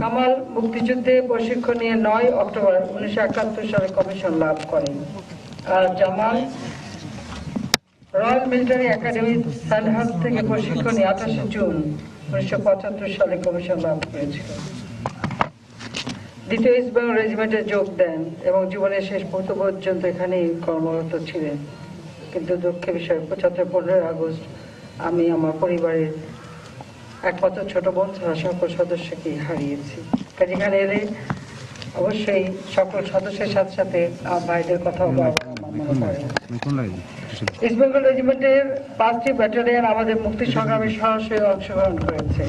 কামাল মুক্তিযুদ্ধে প্রশিক্ষণ নিয়ে 9 অক্টোবর 1971 সালে কমিশন লাভ করেন, আর জামাল রয়্যাল মিলিটারি একাডেমি স্যান্ডহার্স্ট থেকে প্রশিক্ষণ নিয়ে 28শে জুন 1975 সালে কমিশন লাভ করেছিল। দ্বিতীয় ইস্ট বেঙ্গল রেজিমেন্টে যোগ দেন এবং জীবনের শেষ মুহূর্ত পর্যন্ত এখানেই কর্মরত ছিলেন। কিন্তু দুঃখের বিষয় 15 আগস্ট আমি আমার পরিবারের একমাত্র ছোট বোন ছাড়া সকল সদস্যকে হারিয়েছি। কাজে এখানে এলে অবশ্যই সকল সদস্যের সাথে সাথে ভাইদের কথাও মনে পড়ে। ইস্ট বেঙ্গল রেজিমেন্টের 5টি ব্যাটালিয়ন আমাদের মুক্তি সংগ্রামে সরাসরি অংশগ্রহণ করেছে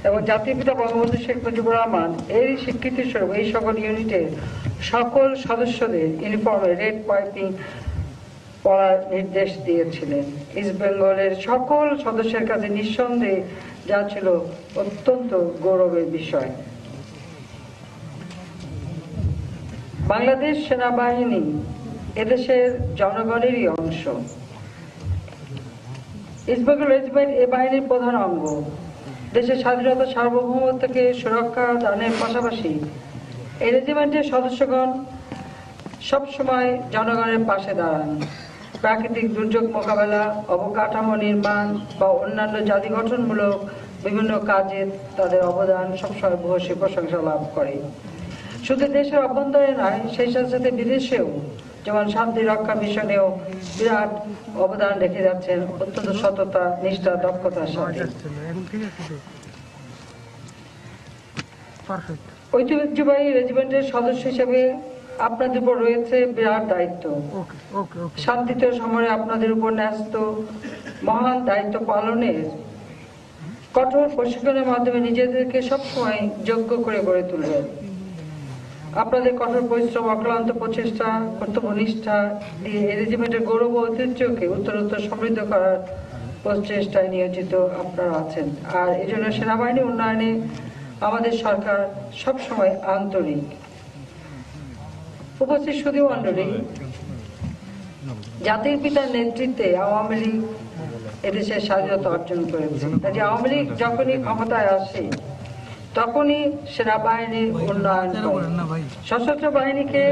এবং জাতির পিতা বঙ্গবন্ধু শেখ মুজিবুর রহমান এরই স্বীকৃতি স্বরূপ এই সকল ইউনিটের সকল সদস্যদের ইউনিফর্মে রেড পাইপিং পড়ার নির্দেশ দিয়েছিলেন। ইস্ট বেঙ্গলের সকল সদস্যের কাছে নিঃসন্দেহে যা ছিল অত্যন্ত গৌরবের বিষয়। বাংলাদেশ সেনাবাহিনী এদেশের জনগণেরই অংশ। ইস্ট বেঙ্গল রেজিমেন্ট এ বাহিনীর প্রধান অঙ্গ। দেশের স্বাধীনতা সার্বভৌমত্বকে সুরক্ষা দানের পাশাপাশি এই রেজিমেন্টের সদস্যগণ সবসময় জনগণের পাশে দাঁড়ান। প্রাকৃতিক দুর্যোগ মোকাবেলা, অবকাঠামো নির্মাণ বা অন্যান্য জাতি গঠনমূলক বিভিন্ন কাজে তাদের অবদান সবসময় ভূয়সী প্রশংসা লাভ করে। শুধু দেশের অভ্যন্তরে নয়, সেই সাথে সাথে বিদেশেও যেমন শান্তি রক্ষা মিশনেও বিরাট অবদান রেখে যাচ্ছেন অত্যন্ত সততা, নিষ্ঠা, দক্ষতার সাথে। ঐতিহ্যবাহী রেজিমেন্টের সদস্য হিসেবে আপনাদের উপর রয়েছে বিরাট দায়িত্ব। শান্তিতে সমরে আপনাদের উপর ন্যস্ত মহান দায়িত্ব পালনের কঠোর প্রশিক্ষণের মাধ্যমে নিজেদেরকে সবসময় যোগ্য করে গড়ে তুলবেন। আপনাদের কঠোর পরিশ্রম, অক্লান্ত প্রচেষ্টা, কর্তব্যনিষ্ঠা দিয়ে এই রেজিমেন্টের গৌরব ও ঐতিহ্যকে উত্তরোত্তর সমৃদ্ধ করার প্রচেষ্টায় নিয়োজিত আপনারা আছেন। আর এই জন্য সেনাবাহিনী উন্নয়নে আমাদের সরকার সবসময় আন্তরিক। উপস্থিত সুধী মণ্ডলী, জাতির পিতার নেতৃত্বে আওয়ামী লীগ এদেশের স্বাধীনতা অর্জন করেছে। কাজে আওয়ামী লীগ যখনই ক্ষমতায় আসে তখনই সেনাবাহিনীর উন্নয়ন করে। সশস্ত্র বাহিনীকে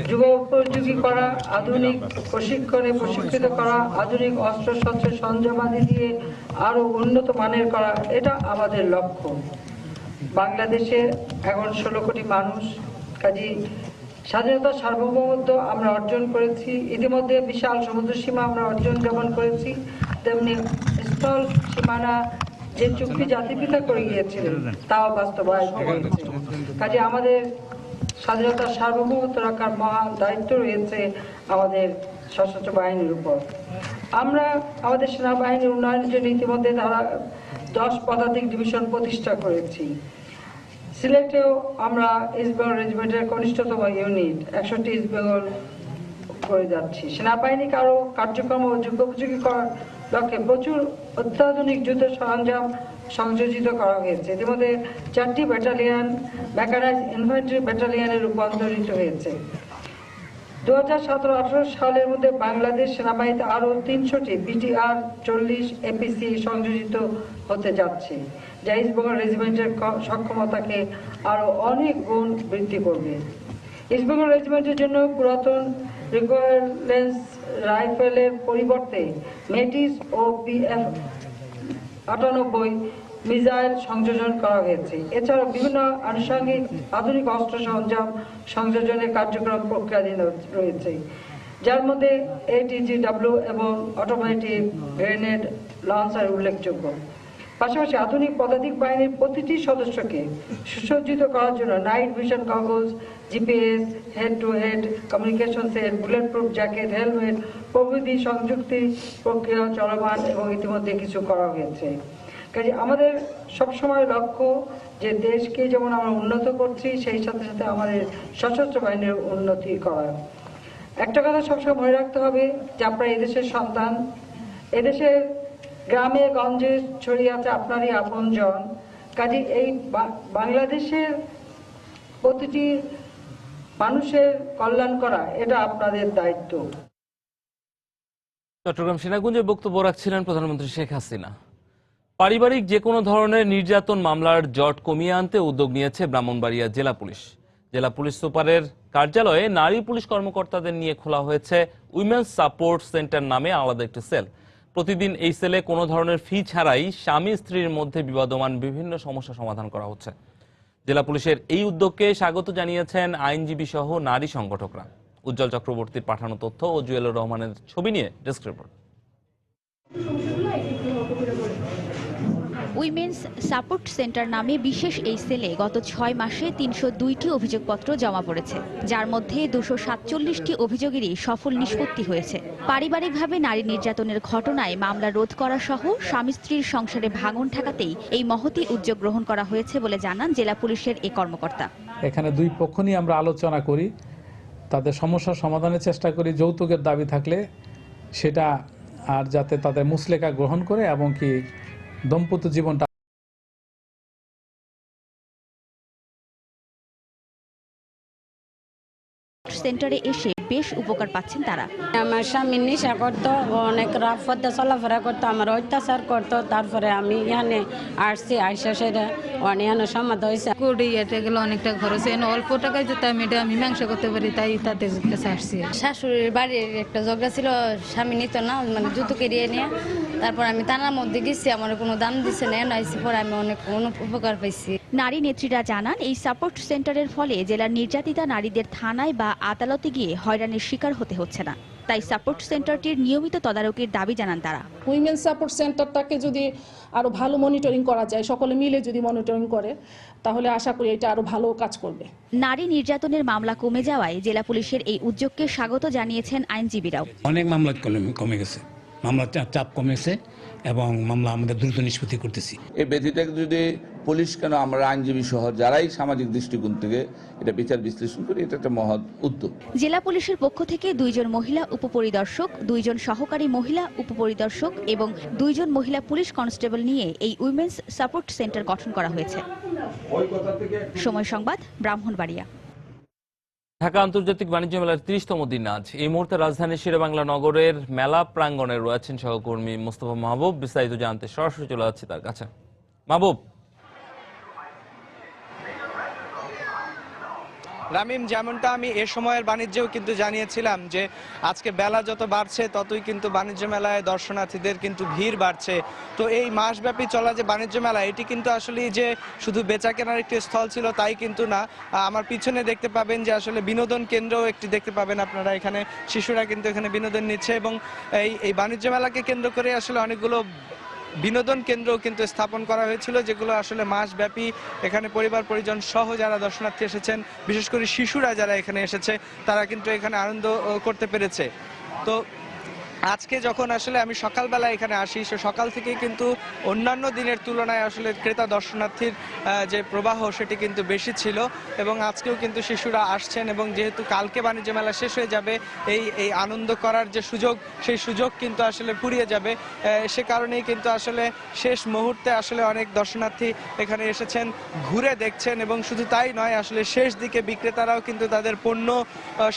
যুগোপযোগী করা, আধুনিক প্রশিক্ষণে প্রশিক্ষিত করা, আধুনিক অস্ত্রশস্ত্র সরঞ্জামাদি দিয়ে আরো উন্নত মানের করা, এটা আমাদের লক্ষ্য। বাংলাদেশে এখন 16 কোটি মানুষ। কাজী স্বাধীনতার সার্বভৌমত্ব আমরা অর্জন করেছি। ইতিমধ্যে বিশাল সমুদ্র সীমা আমরা অর্জন যেমন করেছি, তেমনি স্থল সীমানা যে চুক্তি জাতিপিতা করে গিয়েছিলেন তাও বাস্তবায়িত হয়েছে। কাজে আমাদের স্বাধীনতার সার্বভৌমত্ব রাখার মহান দায়িত্ব রয়েছে আমাদের সশস্ত্র বাহিনীর উপর। আমরা আমাদের সেনাবাহিনীর উন্নয়নের জন্য ইতিমধ্যে তারা 10 পদাতিক ডিভিশন প্রতিষ্ঠা করেছি। সিলেটেও আমরা ইস্ট বেঙ্গল রেজিমেন্টের কনিষ্ঠতম ইউনিট 61টি ইস্ট বেঙ্গল করে যাচ্ছি। সেনাবাহিনীকে আরো কার্যক্রম ও যুগোপযোগী করার লক্ষ্যে প্রচুর অত্যাধুনিক যুদ্ধ সরঞ্জাম সংযোজিত করা হয়েছে। ইতিমধ্যে 4টি ব্যাটালিয়ন মেকানাইজ ইনফ্যান্ট্রি ব্যাটালিয়নে রূপান্তরিত হয়েছে। 2017-18 সালের মধ্যে বাংলাদেশ সেনাবাহিনীতে আরো 300টি বিটিআর 40 এপিসি সংযোজিত হতে যাচ্ছে, যা ইস্ট বেঙ্গল রেজিমেন্টের সক্ষমতাকে আরো অনেক গুণ বৃদ্ধি করবে। ইস্ট বেঙ্গল রেজিমেন্টের জন্য পুরাতন রিকয়েলেন্স রাইফেলের পরিবর্তে মেটিস ও PF-98 মিসাইল সংযোজন করা হয়েছে। এছাড়াও বিভিন্ন আনুষঙ্গিক আধুনিক অস্ত্র সরঞ্জাম সংযোজনের কার্যক্রম প্রক্রিয়াধীন রয়েছে, যার মধ্যে ATGW এবং অটোমেটিক গ্রেনেড লঞ্চার উল্লেখযোগ্য। পাশাপাশি আধুনিক পদাতিক বাহিনীর প্রতিটি সদস্যকে সুসজ্জিত করার জন্য night vision goggles, GPS, head to head communication set, bullet proof jacket, helmet প্রভৃতি সংযুক্তি প্রক্রিয়া চলমান এবং ইতিমধ্যে কিছু করা হয়েছে। কাজে আমাদের সবসময় লক্ষ্য যে দেশকে যেমন আমরা উন্নত করছি, সেই সাথে সাথে আমাদের সশস্ত্র বাহিনীর উন্নতি করা। একটা কথা সবসময় মনে রাখতে হবে যে আপনারা এদেশের সন্তান, এদেশের গ্রামে গঞ্জে ছড়িয়ে আছে আপনারই আপনজন। কাজে এই বাংলাদেশের প্রতিটি মানুষের কল্যাণ করা এটা আপনাদের দায়িত্ব। চট্টগ্রাম সেনাকুঞ্জে বক্তব্য রাখছিলেন প্রধানমন্ত্রী শেখ হাসিনা। পারিবারিক যে কোনো ধরনের নির্যাতন মামলার জট কমিয়ে আনতে উদ্যোগ নিয়েছে ব্রাহ্মণবাড়িয়া জেলা পুলিশ। জেলা পুলিশ সুপারের কার্যালয়ে নারী পুলিশ কর্মকর্তাদের নিয়ে খোলা হয়েছে উইমেন্স সাপোর্ট সেন্টার নামে আলাদা একটি সেল। প্রতিদিন এই সেলে কোনো ধরনের ফি ছাড়াই স্বামী স্ত্রীর মধ্যে বিবাদমান বিভিন্ন সমস্যা সমাধান করা হচ্ছে। জেলা পুলিশের এই উদ্যোগকে স্বাগত জানিয়েছেন আইনজীবী সহ নারী সংগঠকরা। উজ্জ্বল চক্রবর্তীর পাঠানো তথ্য ও জুয়েলুর রহমানের ছবি নিয়ে desk report. Women's support centre নামে বিশেষ এই সেলে গত 6 মাসে 302টি অভিযোগপত্র জমা পড়েছে, যার মধ্যে 247টি অভিযোগেরই সফল নিষ্পত্তি হয়েছে। পারিবারিকভাবে নারী নির্যাতনের ঘটনায় মামলা রোধ করা সহ স্বামী স্ত্রীর সংসারে ভাঙন ঠেকাতেই এই মহতী উদ্যোগ গ্রহণ করা হয়েছে বলে জানান জেলা পুলিশের এই কর্মকর্তা। এখানে দুই পক্ষ নিয়ে আমরা আলোচনা করি, তাদের সমস্যার সমাধানের চেষ্টা করি। যৌতুকের দাবি থাকলে সেটা আর যাতে তাদের মুসলেকা গ্রহণ করে এবং কি দম্পত্য জীবনটা সেন্টারে এসে বেশ উপকার পাচ্ছেন তারা। আমার স্বামী নেশা করতো, অনেক রাফতে চলাফেরা করতো, আমার অত্যাচার করতো। তারপরে আমি এখানে আসছি, আইসা সেটা অনেক সমাধান হয়েছে। কোটি এটা গেলে অনেকটা খরচ, অল্প টাকায় যাতে আমি এটা মীমাংসা করতে পারি, তাই তাদের কাছে আসছি। শাশুড়ির বাড়ির একটা ঝগড়া ছিল, স্বামী নিত না, মানে জুতো কেড়িয়ে নিয়ে। তারপর আমি থানার মধ্যে গেছি, আমার কোনো দাম দিচ্ছে না, নাইছি পরে আমি অনেক উপকার পাইছি। নারী নেত্রীরা জানান এই সাপোর্ট সেন্টারের ফলে জেলার নির্যাতিতা নারীদের থানায় বা আদালতে গিয়ে হয়রানির শিকার হতে হচ্ছে না। তাই সাপোর্ট সেন্টারটির নিয়মিত তদারকির দাবি জানান তারা। উইমেন সাপোর্ট সেন্টারটাকে যদি আরো ভালো মনিটরিং করা যায়, সকলে মিলে যদি মনিটরিং করে, তাহলে আশা করি এটা আরো ভালো কাজ করবে। নারী নির্যাতনের মামলা কমে যাওয়ায় জেলা পুলিশের এই উদ্যোগকে স্বাগত জানিয়েছেন আইনজীবীরাও। অনেক মামলা কমে গেছে, মামলার চাপ কমেছে এবং মামলা আমাদের দ্রুত নিষ্পত্তি করতেছি। এই ব্যক্তিটাকে যদি পুলিশ কেন, আমরা আইনজীবী সহ যারাই সামাজিক দৃষ্টিকোণ থেকে এটা বিচার বিশ্লেষণ করি, এটা একটা মহৎ উদ্যোগ। জেলা পুলিশের পক্ষ থেকে 2 জন মহিলা উপপরিদর্শক, 2 জন সহকারী মহিলা উপপরিদর্শক এবং 2 জন মহিলা পুলিশ কনস্টেবল নিয়ে এই উইমেন্স সাপোর্ট সেন্টার গঠন করা হয়েছে। সময় সংবাদ, ব্রাহ্মণবাড়িয়া। ঢাকা আন্তর্জাতিক বাণিজ্য মেলার 30তম দিন আজ। এই মুহূর্তে রাজধানীর শেরেবাংলা নগরের মেলা প্রাঙ্গণে রয়েছেন সহকর্মী মোস্তফা মাহবুব। বিস্তারিত জানতে সরাসরি চলে যাচ্ছি তার কাছে। মাহবুব। রামিম, যেমনটা আমি এ সময়ের বাণিজ্যেও কিন্তু জানিয়েছিলাম যে আজকে বেলা যত বাড়ছে ততই কিন্তু বাণিজ্য মেলায় দর্শনার্থীদের কিন্তু ভিড় বাড়ছে। তো এই মাসব্যাপী চলা যে বাণিজ্য মেলা, এটি কিন্তু আসলে যে শুধু বেচা কেনার একটি স্থল ছিল তাই কিন্তু না। আমার পিছনে দেখতে পাবেন যে আসলে বিনোদন কেন্দ্রও একটি দেখতে পাবেন আপনারা। এখানে শিশুরা কিন্তু এখানে বিনোদন নিচ্ছে এবং এই বাণিজ্য মেলাকে কেন্দ্র করে আসলে অনেকগুলো বিনোদন কেন্দ্রও কিন্তু স্থাপন করা হয়েছিল, যেগুলো আসলে মাসব্যাপী এখানে পরিবার পরিজন সহ যারা দর্শনার্থী এসেছেন, বিশেষ করে শিশুরা যারা এখানে এসেছে, তারা কিন্তু এখানে আনন্দ করতে পেরেছে। তো আজকে যখন আসলে আমি সকালবেলা এখানে আসি, সে সকাল থেকেই কিন্তু অন্যান্য দিনের তুলনায় আসলে ক্রেতা দর্শনার্থীর যে প্রবাহ সেটি কিন্তু বেশি ছিল এবং আজকেও কিন্তু শিশুরা আসছেন এবং যেহেতু কালকে বাণিজ্য মেলা শেষ হয়ে যাবে, এই আনন্দ করার যে সুযোগ, সেই সুযোগ কিন্তু আসলে ফুরিয়ে যাবে। সে কারণেই কিন্তু আসলে শেষ মুহূর্তে আসলে অনেক দর্শনার্থী এখানে এসেছেন, ঘুরে দেখছেন এবং শুধু তাই নয়, আসলে শেষ দিকে বিক্রেতারাও কিন্তু তাদের পণ্য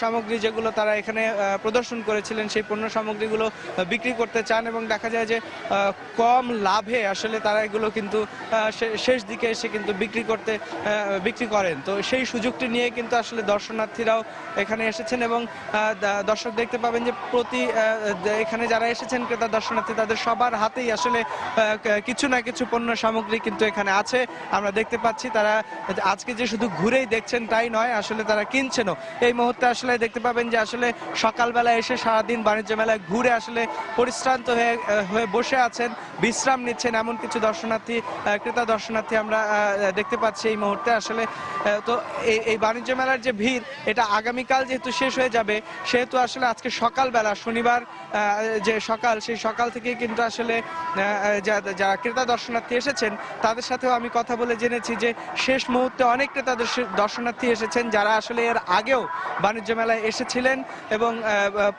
সামগ্রী যেগুলো তারা এখানে প্রদর্শন করেছিলেন, সেই পণ্য সামগ্রীগুলো বিক্রি করতে চান এবং দেখা যায় যে কম লাভে আসলে তারা এগুলো কিন্তু শেষ দিকে এসে কিন্তু বিক্রি করেন। তো সেই সুযোগটি নিয়ে কিন্তু আসলে দর্শনার্থীরাও এখানে এসেছেন এবং দর্শক দেখতে পাবেন যে এখানে যারা এসেছেন ক্রেতা দর্শনার্থী, তাদের সবার হাতেই আসলে কিছু না কিছু পণ্য সামগ্রী কিন্তু এখানে আছে। আমরা দেখতে পাচ্ছি তারা আজকে যে শুধু ঘুরেই দেখছেন তাই নয়, আসলে তারা কিনছেনও। এই মুহূর্তে আসলে দেখতে পাবেন যে আসলে সকালবেলা এসে সারাদিন বাণিজ্য মেলায় ঘুরে আসলে পরিশ্রান্ত হয়ে বসে আছেন, বিশ্রাম নিচ্ছেন, এমন কিছু ক্রেতা দর্শনার্থী আমরা দেখতে পাচ্ছি এই মুহূর্তে আসলে। তো এই বাণিজ্য মেলার যে ভিড়, এটা আগামীকাল যেহেতু শেষ হয়ে যাবে, সেহেতু আসলে আজকে সকালবেলা শনিবার যে সকাল, সেই সকাল থেকে কিন্তু আসলে যারা ক্রেতা দর্শনার্থী এসেছেন তাদের সাথেও আমি কথা বলে জেনেছি যে শেষ মুহূর্তে অনেক ক্রেতা দর্শনার্থী এসেছেন যারা আসলে এর আগেও বাণিজ্য মেলায় এসেছিলেন এবং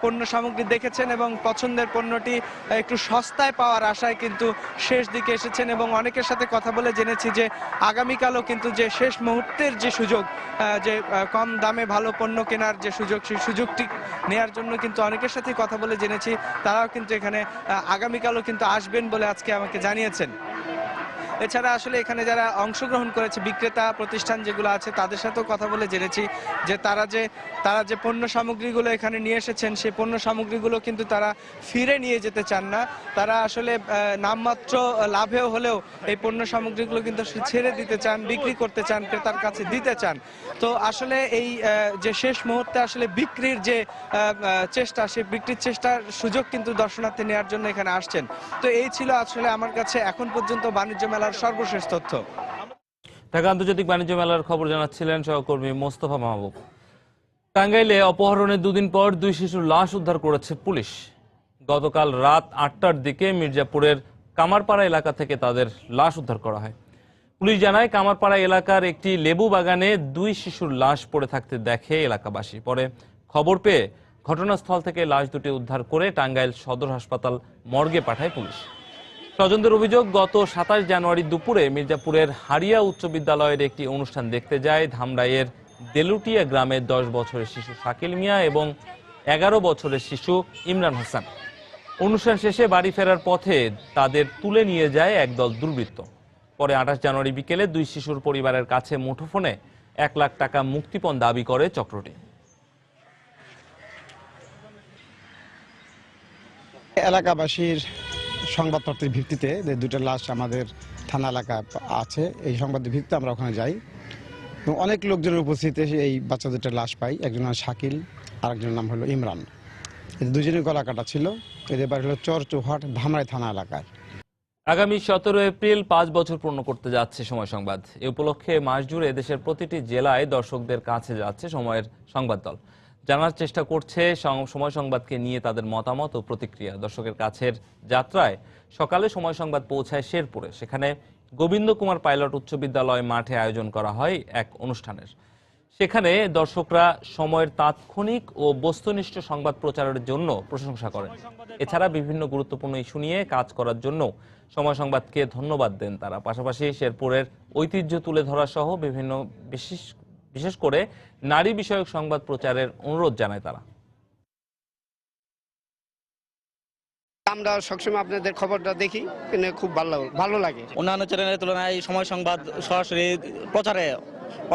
পণ্য সামগ্রী দেখেছেন এবং পছন্দের পণ্যটি একটু সস্তায় পাওয়ার আশায় কিন্তু শেষ দিকে এসেছেন এবং অনেকের সাথে কথা বলে জেনেছি যে আগামীকালও কিন্তু যে শেষ মুহূর্তের যে সুযোগ, যে কম দামে ভালো পণ্য কেনার যে সুযোগ, সেই সুযোগটি নেয়ার জন্য কিন্তু অনেকের সাথে কথা বলে জেনেছি তারাও কিন্তু এখানে আগামীকালও কিন্তু আসবেন বলে আজকে আমাকে জানিয়েছেন। এছাড়া আসলে এখানে যারা অংশগ্রহণ করেছে বিক্রেতা প্রতিষ্ঠান যেগুলো আছে তাদের সাথেও কথা বলে জেনেছি যে তারা যে পণ্য সামগ্রীগুলো এখানে নিয়ে এসেছেন সেই পণ্য সামগ্রীগুলো কিন্তু তারা ফিরে নিয়ে যেতে চান না। তারা আসলে নামমাত্র লাভেও হলেও এই পণ্য সামগ্রীগুলো কিন্তু ছেড়ে দিতে চান, বিক্রি করতে চান, ক্রেতার কাছে দিতে চান। তো আসলে এই যে শেষ মুহূর্তে আসলে বিক্রির যে চেষ্টা, সেই বিক্রির চেষ্টার সুযোগ কিন্তু দর্শনার্থী নেওয়ার জন্য এখানে আসছেন। তো এই ছিল আসলে আমার কাছে এখন পর্যন্ত বাণিজ্য মেলার সর্বশেষ তথ্য। ঢাকা আন্তর্জাতিক বাণিজ্য মেলার খবর জানাচ্ছিলেন সহকর্মী মোস্তফা মাহবুব। টাঙ্গাইলে অপহরণের দুদিন পর 2 শিশুর লাশ উদ্ধার করেছে পুলিশ। গতকাল রাত 8টার দিকে মির্জাপুরের কামারপাড়া এলাকা থেকে তাদের লাশ উদ্ধার করা হয়। পুলিশ জানায়, কামারপাড়া এলাকার একটি লেবু বাগানে 2 শিশুর লাশ পড়ে থাকতে দেখে এলাকাবাসী। পরে খবর পেয়ে ঘটনাস্থল থেকে লাশ দুটি উদ্ধার করে টাঙ্গাইল সদর হাসপাতাল মর্গে পাঠায় পুলিশ। স্বজনদের অভিযোগ, গত 27 জানুয়ারি দুপুরে মির্জাপুরের হারিয়া উচ্চ বিদ্যালয়ের একটি অনুষ্ঠান দেখতে যায় ধামরাইয়ের দেলুটিয়া গ্রামের 10 বছরের শিশু শাকিল মিয়া এবং 11 বছরের শিশু ইমরান হাসান। অনুষ্ঠান শেষে বাড়ি ফেরার পথে তাদের তুলে নিয়ে যায় একদল দুর্বৃত্ত। পরে 28 জানুয়ারি বিকেলে 2 শিশুর পরিবারের কাছে মুঠোফোনে 1 লাখ টাকা মুক্তিপণ দাবি করে চক্রটি। এলাকাবাসীর সংবাদপত্রের ভিত্তিতে যে 2টা লাশ আমাদের থানা এলাকায় আছে, এই সংবাদের ভিত্তিতে আমরা ওখানে যাই। অনেক লোকজনের উপস্থিতিতে এই বাচ্চা 2টা লাশ পাই। একজন নাম শাকিল, আরেকজনের নাম হলো ইমরান। এদের দুজনের গলা কাটা ছিল। এদের বাড়ি হলো চরচৌহাট ধামরাই থানা এলাকায়। আগামী 17 এপ্রিল 5 বছর পূর্ণ করতে যাচ্ছে সময় সংবাদ। এ উপলক্ষে মাস জুড়ে দেশের প্রতিটি জেলায় দর্শকদের কাছে যাচ্ছে সময়ের সংবাদ দল। জানার চেষ্টা করছে সময় সংবাদকে নিয়ে তাদের মতামত ও প্রতিক্রিয়া। দর্শকের কাছের যাত্রায় সকালে সময় সংবাদ পৌঁছায় শেরপুরে। সেখানে গোবিন্দ কুমার পাইলট উচ্চ বিদ্যালয় মাঠে আয়োজন করা হয় এক অনুষ্ঠানের। সেখানে দর্শকরা সময়ের তাৎক্ষণিক ও বস্তুনিষ্ঠ সংবাদ প্রচারের জন্য প্রশংসা করেন। এছাড়া বিভিন্ন গুরুত্বপূর্ণ ইস্যু নিয়ে কাজ করার জন্য সময় সংবাদকে ধন্যবাদ দেন তারা। পাশাপাশি শেরপুরের ঐতিহ্য তুলে ধরা সহ বিভিন্ন বিশেষ করে নারী বিষয়ক সংবাদ প্রচারের অনুরোধ জানায় তারা। আমরা সবসময় আপনাদের খবরটা দেখি, খুব ভালো লাগে। অন্যান্য চ্যানেলের তুলনায় সময় সংবাদ সরাসরি প্রচারে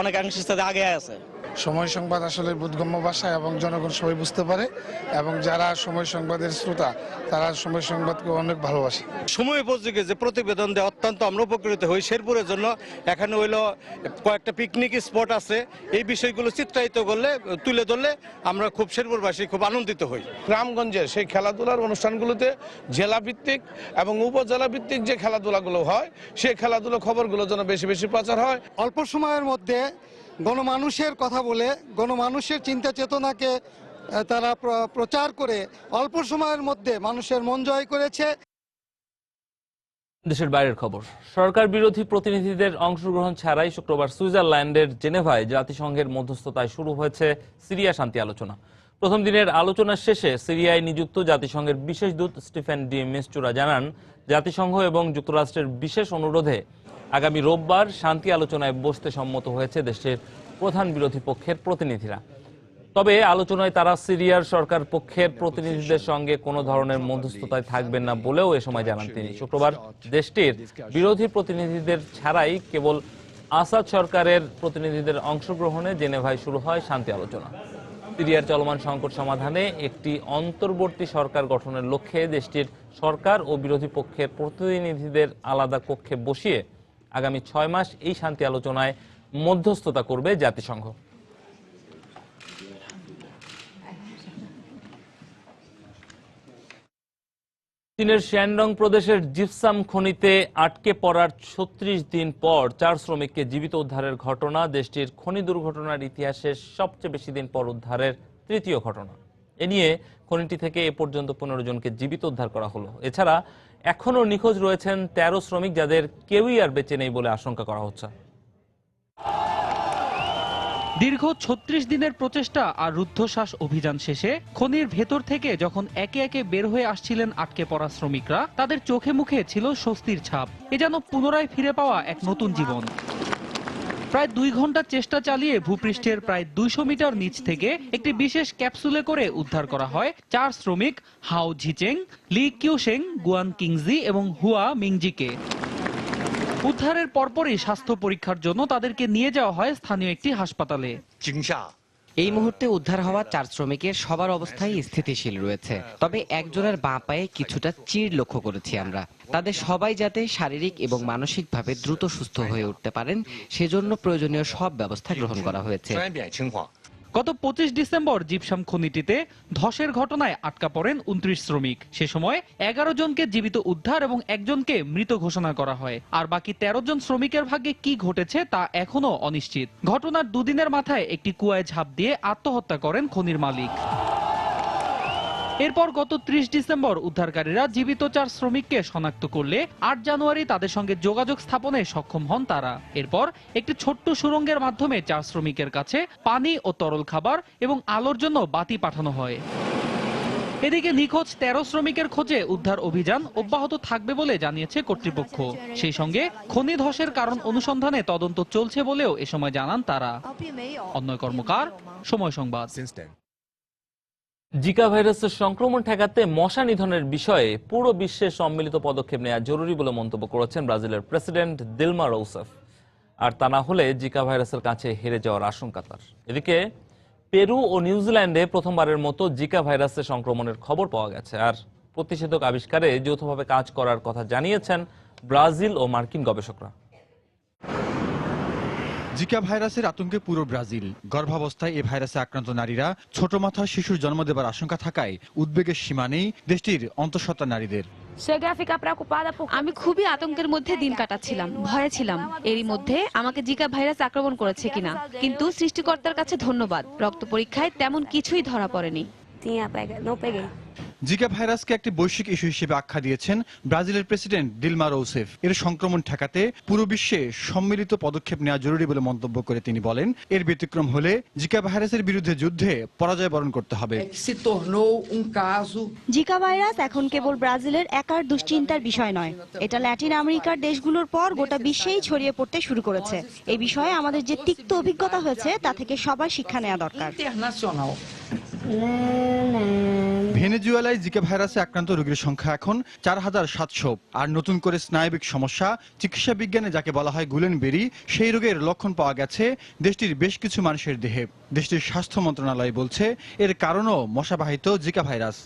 অনেকাংশে আগে আছে। সময় সংবাদ আসলে বোধগম্য ভাষা এবং জনগণ সবাই বুঝতে পারে, এবং যারা সময় সংবাদের শ্রোতা তারা সময় সংবাদকে অনেক ভালোবাসে। সময় পত্রিকা যে প্রতিবেদন দেয় অত্যন্ত আমরা উপকৃত হই। শেরপুরের জন্য এখানে হইল কয়েকটা পিকনিক স্পট আছে, এই বিষয়গুলো চিত্রায়িত করলে তুলে ধরলে আমরা খুব শেরপুরবাসী খুব আনন্দিত হই। গ্রামগঞ্জে সেই খেলাধুলার অনুষ্ঠানগুলোতে জেলা ভিত্তিক এবং উপজেলা ভিত্তিক যে খেলাধুলাগুলো হয়, সেই খেলাধুলা খবরগুলো যেন বেশি বেশি প্রচার হয়। অল্প সময়ের মধ্যে গণমানুষের কথা বলে গণমানুষের চিন্তা চেতনাকে তারা প্রচার করে অল্প সময়ের মধ্যে মানুষের মন জয় করেছে। দেশের বাইরের খবর, সরকার বিরোধী প্রতিনিধিদের অংশগ্রহণ ছাড়াই শুক্রবার সুইজারল্যান্ডের জেনেভায় জাতিসংঘের মধ্যস্থতায় শুরু হয়েছে সিরিয়া শান্তি আলোচনা। প্রথম দিনের আলোচনার শেষে সিরিয়ায় নিযুক্ত জাতিসংঘের বিশেষ দূত স্টিফেন ডি মিস্টুরা জানান, জাতিসংঘ এবং যুক্তরাষ্ট্রের বিশেষ অনুরোধে আগামী রোববার শান্তি আলোচনায় বসতে সম্মত হয়েছে দেশের প্রধান বিরোধী পক্ষের প্রতিনিধিরা। তবে আলোচনায় তারা সিরিয়ার সরকার পক্ষের প্রতিনিধিদের সঙ্গে কোনো ধরনের মধ্যস্থতায় থাকবেন না বলেও এ সময় জানান তিনি। শুক্রবার দেশটির বিরোধী প্রতিনিধিদের ছাড়াই কেবল আসাদ সরকারের প্রতিনিধিদের অংশগ্রহণে জেনেভায় শুরু হয় শান্তি আলোচনা। সিরিয়ার চলমান সংকট সমাধানে একটি অন্তর্বর্তী সরকার গঠনের লক্ষ্যে দেশটির সরকার ও বিরোধী পক্ষের প্রতিনিধিদের আলাদা কক্ষে বসিয়ে আগামী 6 মাস এই শান্তি আলোচনায় মধ্যস্থতা করবে জাতিসংঘ। চীনের শ্যানডং প্রদেশের জিপসাম খনিতে আটকে পড়ার 36 দিন পর 4 শ্রমিককে জীবিত উদ্ধারের ঘটনা দেশটির খনি দুর্ঘটনার ইতিহাসে সবচেয়ে বেশি দিন পর উদ্ধারের তৃতীয় ঘটনা। এ নিয়ে খনিটি থেকে এ পর্যন্ত 15 জনকে জীবিত উদ্ধার করা হলো। এছাড়া এখনও নিখোঁজ রয়েছেন 13 শ্রমিক, যাদের কেউই আর বেঁচে নেই বলে আশঙ্কা করা হচ্ছে। দীর্ঘ 36 দিনের প্রচেষ্টা আর রুদ্ধশ্বাস অভিযান শেষে খনির ভেতর থেকে যখন একে একে বের হয়ে আসছিলেন আটকে পড়া শ্রমিকরা, তাদের চোখে মুখে ছিল স্বস্তির ছাপ। এ যেন পুনরায় ফিরে পাওয়া এক নতুন জীবন। প্রায় 2 ঘন্টা চেষ্টা চালিয়ে ভূপৃষ্ঠের প্রায় 200 মিটার নিচ থেকে একটি বিশেষ ক্যাপসুলে করে উদ্ধার করা হয় 4 শ্রমিক হাও ঝিচেং, লি কিউশেং, গুয়ান কিংজি এবং হুয়া মিংজিকে। উদ্ধারের পরপরই স্বাস্থ্য পরীক্ষার জন্য তাদেরকে নিয়ে যাওয়া হয় স্থানীয় একটি হাসপাতালে। এই মুহূর্তে উদ্ধার হওয়া 4 শ্রমিকের সবার অবস্থাই স্থিতিশীল রয়েছে, তবে একজনের বাঁ পায়ে কিছুটা চির লক্ষ্য করেছি আমরা। তাদের সবাই যাতে শারীরিক এবং মানসিকভাবে দ্রুত সুস্থ হয়ে উঠতে পারেন সেজন্য প্রয়োজনীয় সব ব্যবস্থা গ্রহণ করা হয়েছে। গত 25 ডিসেম্বর জিপসাম খনিটিতে ধসের ঘটনায় আটকা পড়েন 29 শ্রমিক। সে সময় 11 জনকে জীবিত উদ্ধার এবং একজনকে মৃত ঘোষণা করা হয়। আর বাকি 13 জন শ্রমিকের ভাগ্যে কি ঘটেছে তা এখনো অনিশ্চিত। ঘটনার দুদিনের মাথায় একটি কুয়ায় ঝাঁপ দিয়ে আত্মহত্যা করেন খনির মালিক। এরপর গত 30 ডিসেম্বর উদ্ধারকারীরা জীবিত 4 শ্রমিককে শনাক্ত করলে 8 জানুয়ারি তাদের সঙ্গে যোগাযোগ স্থাপনে সক্ষম হন তারা। এরপর একটি ছোট্ট সুড়ঙ্গের মাধ্যমে 4 শ্রমিকের কাছে পানি ও তরল খাবার এবং আলোর জন্য বাতি পাঠানো হয়। এদিকে নিখোঁজ 13 শ্রমিকের খোঁজে উদ্ধার অভিযান অব্যাহত থাকবে বলে জানিয়েছে কর্তৃপক্ষ। সেই সঙ্গে খনি ধসের কারণ অনুসন্ধানে তদন্ত চলছে বলেও এ সময় জানান তারা। অন্যয় কর্মকার, সময় সংবাদ। জিকা ভাইরাসের সংক্রমণ ঠেকাতে মশা নিধনের বিষয়ে পুরো বিশ্বে সম্মিলিত পদক্ষেপ নেওয়া জরুরি বলে মন্তব্য করেছেন ব্রাজিলের প্রেসিডেন্ট দিলমা রৌসেফ। আর তা না হলে জিকা ভাইরাসের কাছে হেরে যাওয়ার আশঙ্কা তার। এদিকে পেরু ও নিউজিল্যান্ডে প্রথমবারের মতো জিকা ভাইরাসের সংক্রমণের খবর পাওয়া গেছে। আর প্রতিষেধক আবিষ্কারে যৌথভাবে কাজ করার কথা জানিয়েছেন ব্রাজিল ও মার্কিন গবেষকরা। জিকা ভাইরাসের আতঙ্কে পুরো ব্রাজিল। গর্ভাবস্থায় এই ভাইরাসে আক্রান্ত নারীরা ছোট মাথার শিশুর জন্ম দেবার আশঙ্কা থাকায় উদ্বেগের সীমা নেই দেশটির অন্তঃসত্ত্বা নারীদের। আমি খুবই আতঙ্কের মধ্যে দিন কাটাচ্ছিলাম, ভয়ে ছিলাম এরই মধ্যে আমাকে জিকা ভাইরাস আক্রমণ করেছে কিনা। কিন্তু সৃষ্টিকর্তার কাছে ধন্যবাদ, রক্ত পরীক্ষায় তেমন কিছুই ধরা পড়েনি। জিকা ভাইরাসকে একটি বৈশ্বিক ইস্যু হিসেবে আখ্যা দিয়েছেন ব্রাজিলের প্রেসিডেন্ট দিলমা রৌসেফ। এর সংক্রমণ ঠেকাতে পুরো বিশ্বে সম্মিলিত পদক্ষেপ নেওয়া জরুরি বলে মন্তব্য করে তিনি বলেন, এর ব্যতিক্রম হলে জিকা ভাইরাসের বিরুদ্ধে যুদ্ধে পরাজয় বরণ করতে হবে। জিকা ভাইরাস এখন কেবল ব্রাজিলের একার দুশ্চিন্তার বিষয় নয়, এটা ল্যাটিন আমেরিকার দেশগুলোর পর গোটা বিশ্বেই ছড়িয়ে পড়তে শুরু করেছে। এই বিষয়ে আমাদের যে তিক্ত অভিজ্ঞতা হয়েছে তা থেকে সবার শিক্ষা নেওয়া দরকার। ভেনেজুয়েলায় জিকা ভাইরাসে আক্রান্ত রোগীর সংখ্যা এখন 4700। আর নতুন করে স্নায়বিক সমস্যা, চিকিৎসা বিজ্ঞানে যাকে বলা হয় গুলেনবেরি, সেই রোগের লক্ষণ পাওয়া গেছে দেশটির বেশ কিছু মানুষের দেহে। দেশটির স্বাস্থ্য মন্ত্রণালয় বলছে এর কারণও মশাবাহিত জিকা ভাইরাস।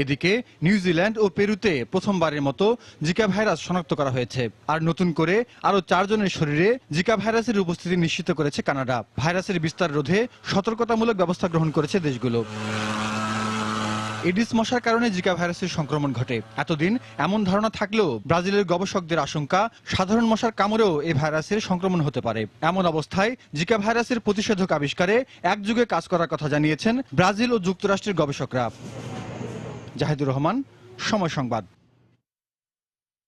এদিকে নিউজিল্যান্ড ও পেরুতে প্রথমবারের মতো জিকা ভাইরাস শনাক্ত করা হয়েছে। আর নতুন করে আরো 4 জনের শরীরে জিকা ভাইরাসের উপস্থিতি নিশ্চিত করেছে কানাডা। ভাইরাসের বিস্তার রোধে সতর্কতামূলক ব্যবস্থা গ্রহণ করেছে দেশগুলো। এডিস মশার কারণে জিকা ভাইরাসের সংক্রমণ ঘটে। এতদিন এমন ধারণা থাকলেও ব্রাজিলের গবেষকদের আশঙ্কা সাধারণ মশার কামড়েও এই ভাইরাসের সংক্রমণ হতে পারে। এমন অবস্থায় জিকা ভাইরাসের প্রতিষেধক আবিষ্কারে একযুগে কাজ করার কথা জানিয়েছেন ব্রাজিল ও যুক্তরাষ্ট্রের গবেষকরা। জাহিদুর রহমান, সময় সংবাদ।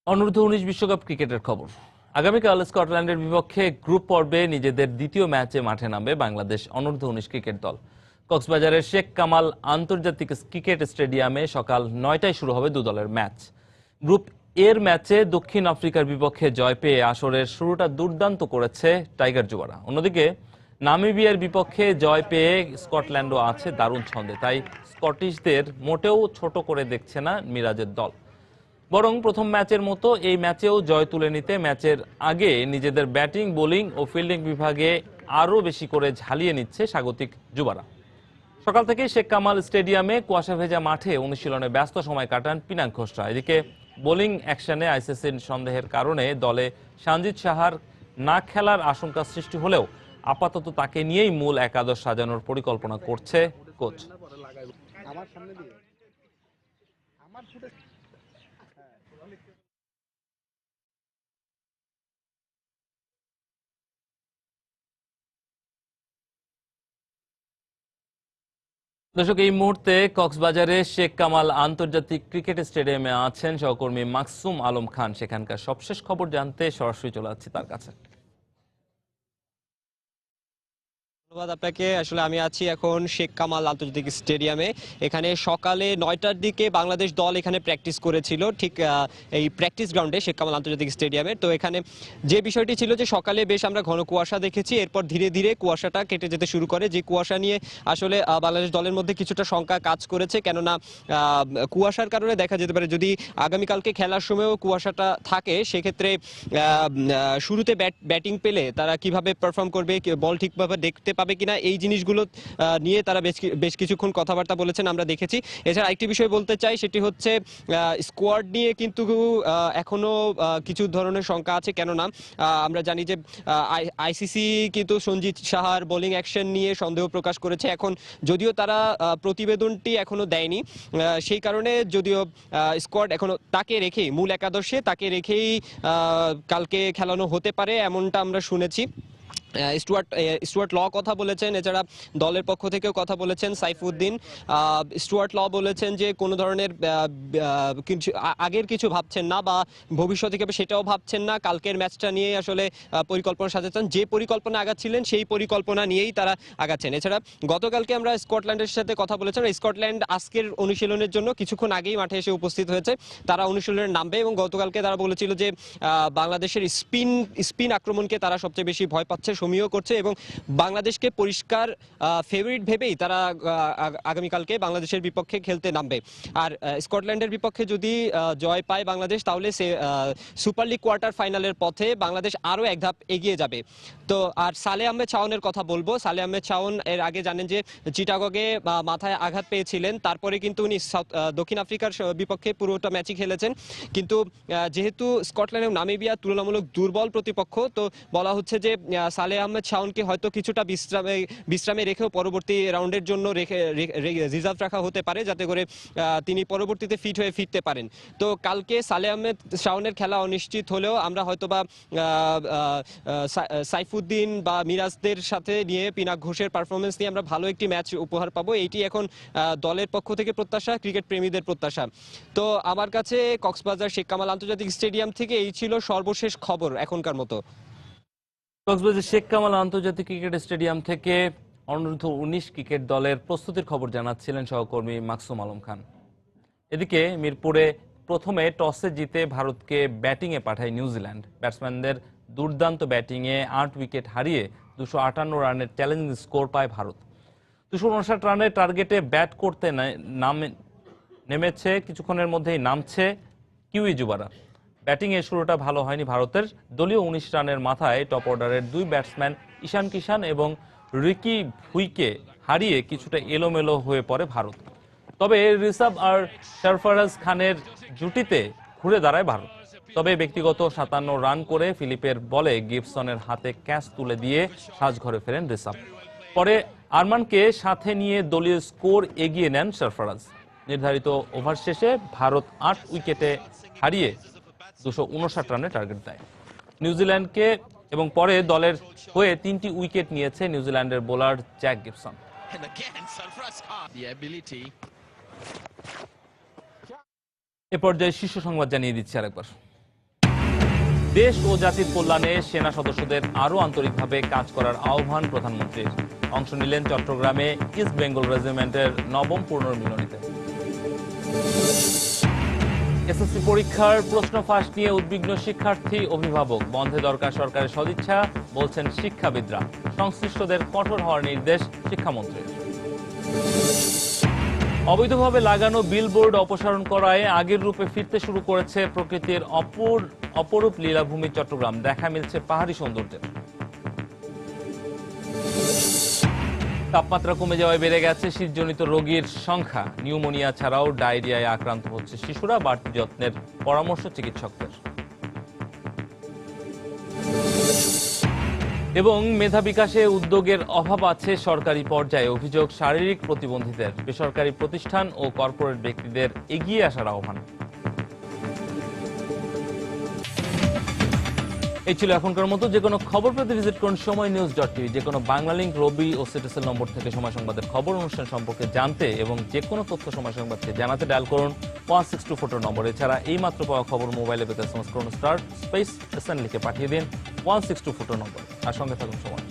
অনূর্ধ্ব-19 বিশ্বকাপ ক্রিকেটের খবর। আগামীকাল স্কটল্যান্ডের বিপক্ষে গ্রুপ পর্বে নিজেদের দ্বিতীয় ম্যাচে মাঠে নামবে বাংলাদেশ অনূর্ধ্ব-19 ক্রিকেট দল। কক্সবাজারের শেখ কামাল আন্তর্জাতিক ক্রিকেট স্টেডিয়ামে সকাল 9টায় শুরু হবে 2 দলের ম্যাচ। গ্রুপ এর ম্যাচে দক্ষিণ আফ্রিকার বিপক্ষে জয় পেয়ে আসরের শুরুটা দুর্দান্ত করেছে টাইগার যুবারা। অন্যদিকে নামিবিয়ার বিপক্ষে জয় পেয়ে স্কটল্যান্ডও আছে দারুণ ছন্দে। তাই স্কটিশদের মোটেও ছোট করে দেখছে না মিরাজের দল, বরং প্রথম ম্যাচের মতো এই ম্যাচেও জয় তুলে নিতে ম্যাচের আগে নিজেদের ব্যাটিং, বোলিং ও ফিল্ডিং বিভাগে আরও বেশি করে ঝালিয়ে নিচ্ছে স্বাগতিক যুবারা। সকাল থেকেই শেখ কামাল স্টেডিয়ামে কুয়াশা ভেজা মাঠে অনুশীলনে ব্যস্ত সময় কাটান পিনাক ঘোষরা। এদিকে বোলিং অ্যাকশনে আইসিসির সন্দেহের কারণে দলে সানজিদ সাহার না খেলার আশঙ্কা সৃষ্টি হলেও আপাতত তাকে নিয়েই মূল একাদশ সাজানোর পরিকল্পনা করছে কোচ। দর্শক, এই মুহূর্তে কক্সবাজারে শেখ কামাল আন্তর্জাতিক ক্রিকেট স্টেডিয়ামে আছেন সহকর্মী মাকসুম আলম খান। সেখানকার সবশেষ খবর জানতে সরাসরি চলে যাচ্ছি তার কাছে। ধন্যবাদ আপনাকে। আসলে আমি আছি এখন শেখ কামাল আন্তর্জাতিক স্টেডিয়ামে। এখানে সকালে 9টার দিকে বাংলাদেশ দল এখানে প্র্যাকটিস করেছিল, ঠিক এই প্র্যাকটিস গ্রাউন্ডে শেখ কামাল আন্তর্জাতিক স্টেডিয়ামে। তো এখানে যে বিষয়টি ছিল যে সকালে বেশ আমরা ঘন কুয়াশা দেখেছি, এরপর ধীরে ধীরে কুয়াশাটা কেটে যেতে শুরু করে। যে কুয়াশা নিয়ে আসলে বাংলাদেশ দলের মধ্যে কিছুটা শঙ্কা কাজ করেছে, কেননা কুয়াশার কারণে দেখা যেতে পারে যদি আগামীকালকে খেলার সময়ও কুয়াশাটা থাকে, সেক্ষেত্রে শুরুতে ব্যাটিং পেলে তারা কিভাবে পারফর্ম করবে, বল ঠিকভাবে দেখতে পাবে কিনা, এই জিনিসগুলো নিয়ে তারা বেশ কিছুক্ষণ কথাবার্তা বলেছেন, আমরা দেখেছি। এছাড়া আরেকটি বিষয় বলতে চাই, সেটি হচ্ছে স্কোয়াড নিয়ে কিন্তু এখনো কিছু ধরনের শঙ্কা আছে, কেননা আমরা জানি যে আইসিসি কিন্তু সঞ্জিত সাহার বোলিং অ্যাকশন নিয়ে সন্দেহ প্রকাশ করেছে। এখন যদিও তারা প্রতিবেদনটি এখনো দেয়নি, সেই কারণে যদিও স্কোয়াড এখনো তাকে রেখেই, মূল একাদশে তাকে রেখেই কালকে খেলানো হতে পারে, এমনটা আমরা শুনেছি। স্টুয়ার্ট ল কথা বলেছেন, এছাড়া দলের পক্ষ থেকেও কথা বলেছেন সাইফুদ্দিন। স্টুয়ার্ট ল বলেছেন যে কোনো ধরনের আগের কিছু ভাবছেন না, বা ভবিষ্যতে কি সেটাও ভাবছেন না, কালকের ম্যাচটা নিয়ে আসলে পরিকল্পনা সাজাচ্ছেন। যে পরিকল্পনা আগাচ্ছিলেন সেই পরিকল্পনা নিয়েই তারা আগাচ্ছেন। এছাড়া গতকালকে আমরা স্কটল্যান্ডের সাথে কথা বলেছিলাম, স্কটল্যান্ড আজকের অনুশীলনের জন্য কিছুক্ষণ আগেই মাঠে এসে উপস্থিত হয়েছে, তারা অনুশীলনে নামবে। এবং গতকালকে তারা বলেছিল যে বাংলাদেশের স্পিন আক্রমণকে তারা সবচেয়ে বেশি ভয় পাচ্ছে, সমীহ করছে, এবং বাংলাদেশকে পরিষ্কার ফেভারিট ভেবেই তারা আগামীকালকে বাংলাদেশের বিপক্ষে খেলতে নামবে। আর স্কটল্যান্ডের বিপক্ষে যদি জয় পায় বাংলাদেশ, তাহলে সে সুপার লিগ কোয়ার্টার ফাইনালের পথে বাংলাদেশ আরও এক ধাপ এগিয়ে যাবে। তো আর সালেহ আহমেদ শাওনের কথা বলবো। সালেহ আহমেদ শাওন এর আগে জানেন যে চিটাগংয়ে মাথায় আঘাত পেয়েছিলেন, তারপরে কিন্তু উনি দক্ষিণ আফ্রিকার বিপক্ষে পুরোটা ম্যাচই খেলেছেন। কিন্তু যেহেতু স্কটল্যান্ড এবং নামিবিয়া তুলনামূলক দুর্বল প্রতিপক্ষ, তো বলা হচ্ছে যে সালেহ আহমেদ শাওনকে হয়তো কিছুটা বিশ্রামে রেখেও পরবর্তী রাউন্ডের জন্য রিজার্ভ রাখা হতে পারে, যাতে করে তিনি পরবর্তীতে ফিট হয়ে ফিরতে পারেন। তো কালকে সালেহ আহমেদ শাওনের খেলা অনিশ্চিত হলেও আমরা হয়তোবা সাইফুদ্দিন বা মিরাজদের সাথে নিয়ে পিনাক ঘোষের পারফরমেন্স নিয়ে আমরা ভালো একটি ম্যাচ উপহার পাবো, এইটি এখন দলের পক্ষ থেকে প্রত্যাশা, ক্রিকেট প্রেমীদের প্রত্যাশা। তো আমার কাছে কক্সবাজার শেখ কামাল আন্তর্জাতিক স্টেডিয়াম থেকে এই ছিল সর্বশেষ খবর এখনকার মতো। কক্সবাজার শেখ কামাল আন্তর্জাতিক ক্রিকেট স্টেডিয়াম থেকে অনূর্ধ্ব 19 ক্রিকেট দলের প্রস্তুতির খবর জানাচ্ছিলেন সহকর্মী মাকসুম আলম খান। এদিকে মিরপুরে প্রথমে টসে জিতে ভারতকে ব্যাটিংয়ে পাঠায় নিউজিল্যান্ড। ব্যাটসম্যানদের দুর্দান্ত ব্যাটিংয়ে 8 উইকেট হারিয়ে 258 রানের চ্যালেঞ্জিং স্কোর পায় ভারত। 259 রানের টার্গেটে ব্যাট করতে নেমেছে, কিছুক্ষণের মধ্যেই নামছে কিউই যুবারা। ব্যাটিংয়ে শুরুটা ভালো হয়নি ভারতের। দলীয় 19 রানের মাথায় টপ অর্ডারের 2 ব্যাটসম্যান ঈশান কিষান এবং রিকি ভুইকে হারিয়ে কিছুটা এলোমেলো হয়ে পড়ে ভারত। তবে ঋষভ আর সরফরাজ খানের জুটিতে ঘুরে দাঁড়ায় ভারত। তবে ব্যক্তিগত 57 রান করে ফিলিপের বলে গিবসনের হাতে ক্যাচ তুলে দিয়ে সাজঘরে ফেরেন ঋষভ। পরে আরমানকে সাথে নিয়ে দলীয় স্কোর এগিয়ে নেন সরফরাজ। নির্ধারিত ওভার শেষে ভারত 8 উইকেটে হারিয়ে 259 রানের টার্গেট দেয় নিউজিল্যান্ডকে, এবং পরে দলের হয়ে 3টি উইকেট নিয়েছে নিউজিল্যান্ডের বোলার জ্যাক গিবসন। এ পর্যায়ে শীর্ষ সংবাদ জানিয়ে দিচ্ছি আরেকবার। দেশ ও জাতির কল্যাণে সেনা সদস্যদের আরও আন্তরিকভাবে কাজ করার আহ্বান প্রধানমন্ত্রীর। অংশ নিলেন চট্টগ্রামে ইস্ট বেঙ্গল রেজিমেন্টের 9ম পুনর্মিলনীতে। এসএসসি পরীক্ষার প্রশ্ন ফাঁস নিয়ে উদ্বিগ্ন শিক্ষার্থী, অভিভাবক। বন্ধে দরকার সরকারের সদিচ্ছা, বলছেন শিক্ষাবিদরা। সংশ্লিষ্টদের কঠোর হওয়ার নির্দেশ শিক্ষামন্ত্রীর। অবৈধভাবে লাগানো বিলবোর্ড অপসারণ করায় আগের রূপে ফিরতে শুরু করেছে প্রকৃতির অপরূপ লীলাভূমি চট্টগ্রাম। দেখা মিলছে পাহাড়ি সৌন্দর্যের। তাপমাত্রা কমে যাওয়ায় বেড়ে গেছে শীতজনিত রোগীর সংখ্যা। নিউমোনিয়া ছাড়াও ডায়রিয়ায় আক্রান্ত হচ্ছে শিশুরা। বাড়তি যত্নের পরামর্শ চিকিৎসকদের। এবং মেধা বিকাশে উদ্যোগের অভাব আছে সরকারি পর্যায়ে, অভিযোগ শারীরিক প্রতিবন্ধীদের। বেসরকারি প্রতিষ্ঠান ও কর্পোরেট ব্যক্তিদের এগিয়ে আসার আহ্বান। এই ছিল এখনকার মতো। যে কোনো খবর পেতে ভিজিট করুন সময়নিউজ.tv। যে কোনো বাংলা লিংক, রবি ও সিটিসেল নম্বর থেকে সময় সংবাদের খবর অনুষ্ঠান সম্পর্কে জানতে এবং যে কোনো তথ্য সময় সংবাদকে জানাতে ডায়াল করুন 1624 নম্বর। এছাড়া এই মাত্র পাওয়া খবর মোবাইলে পেতে SMS করুন *SN লিখে পাঠিয়ে দিন 1624 নম্বর। আর সঙ্গে থাকুন সময়।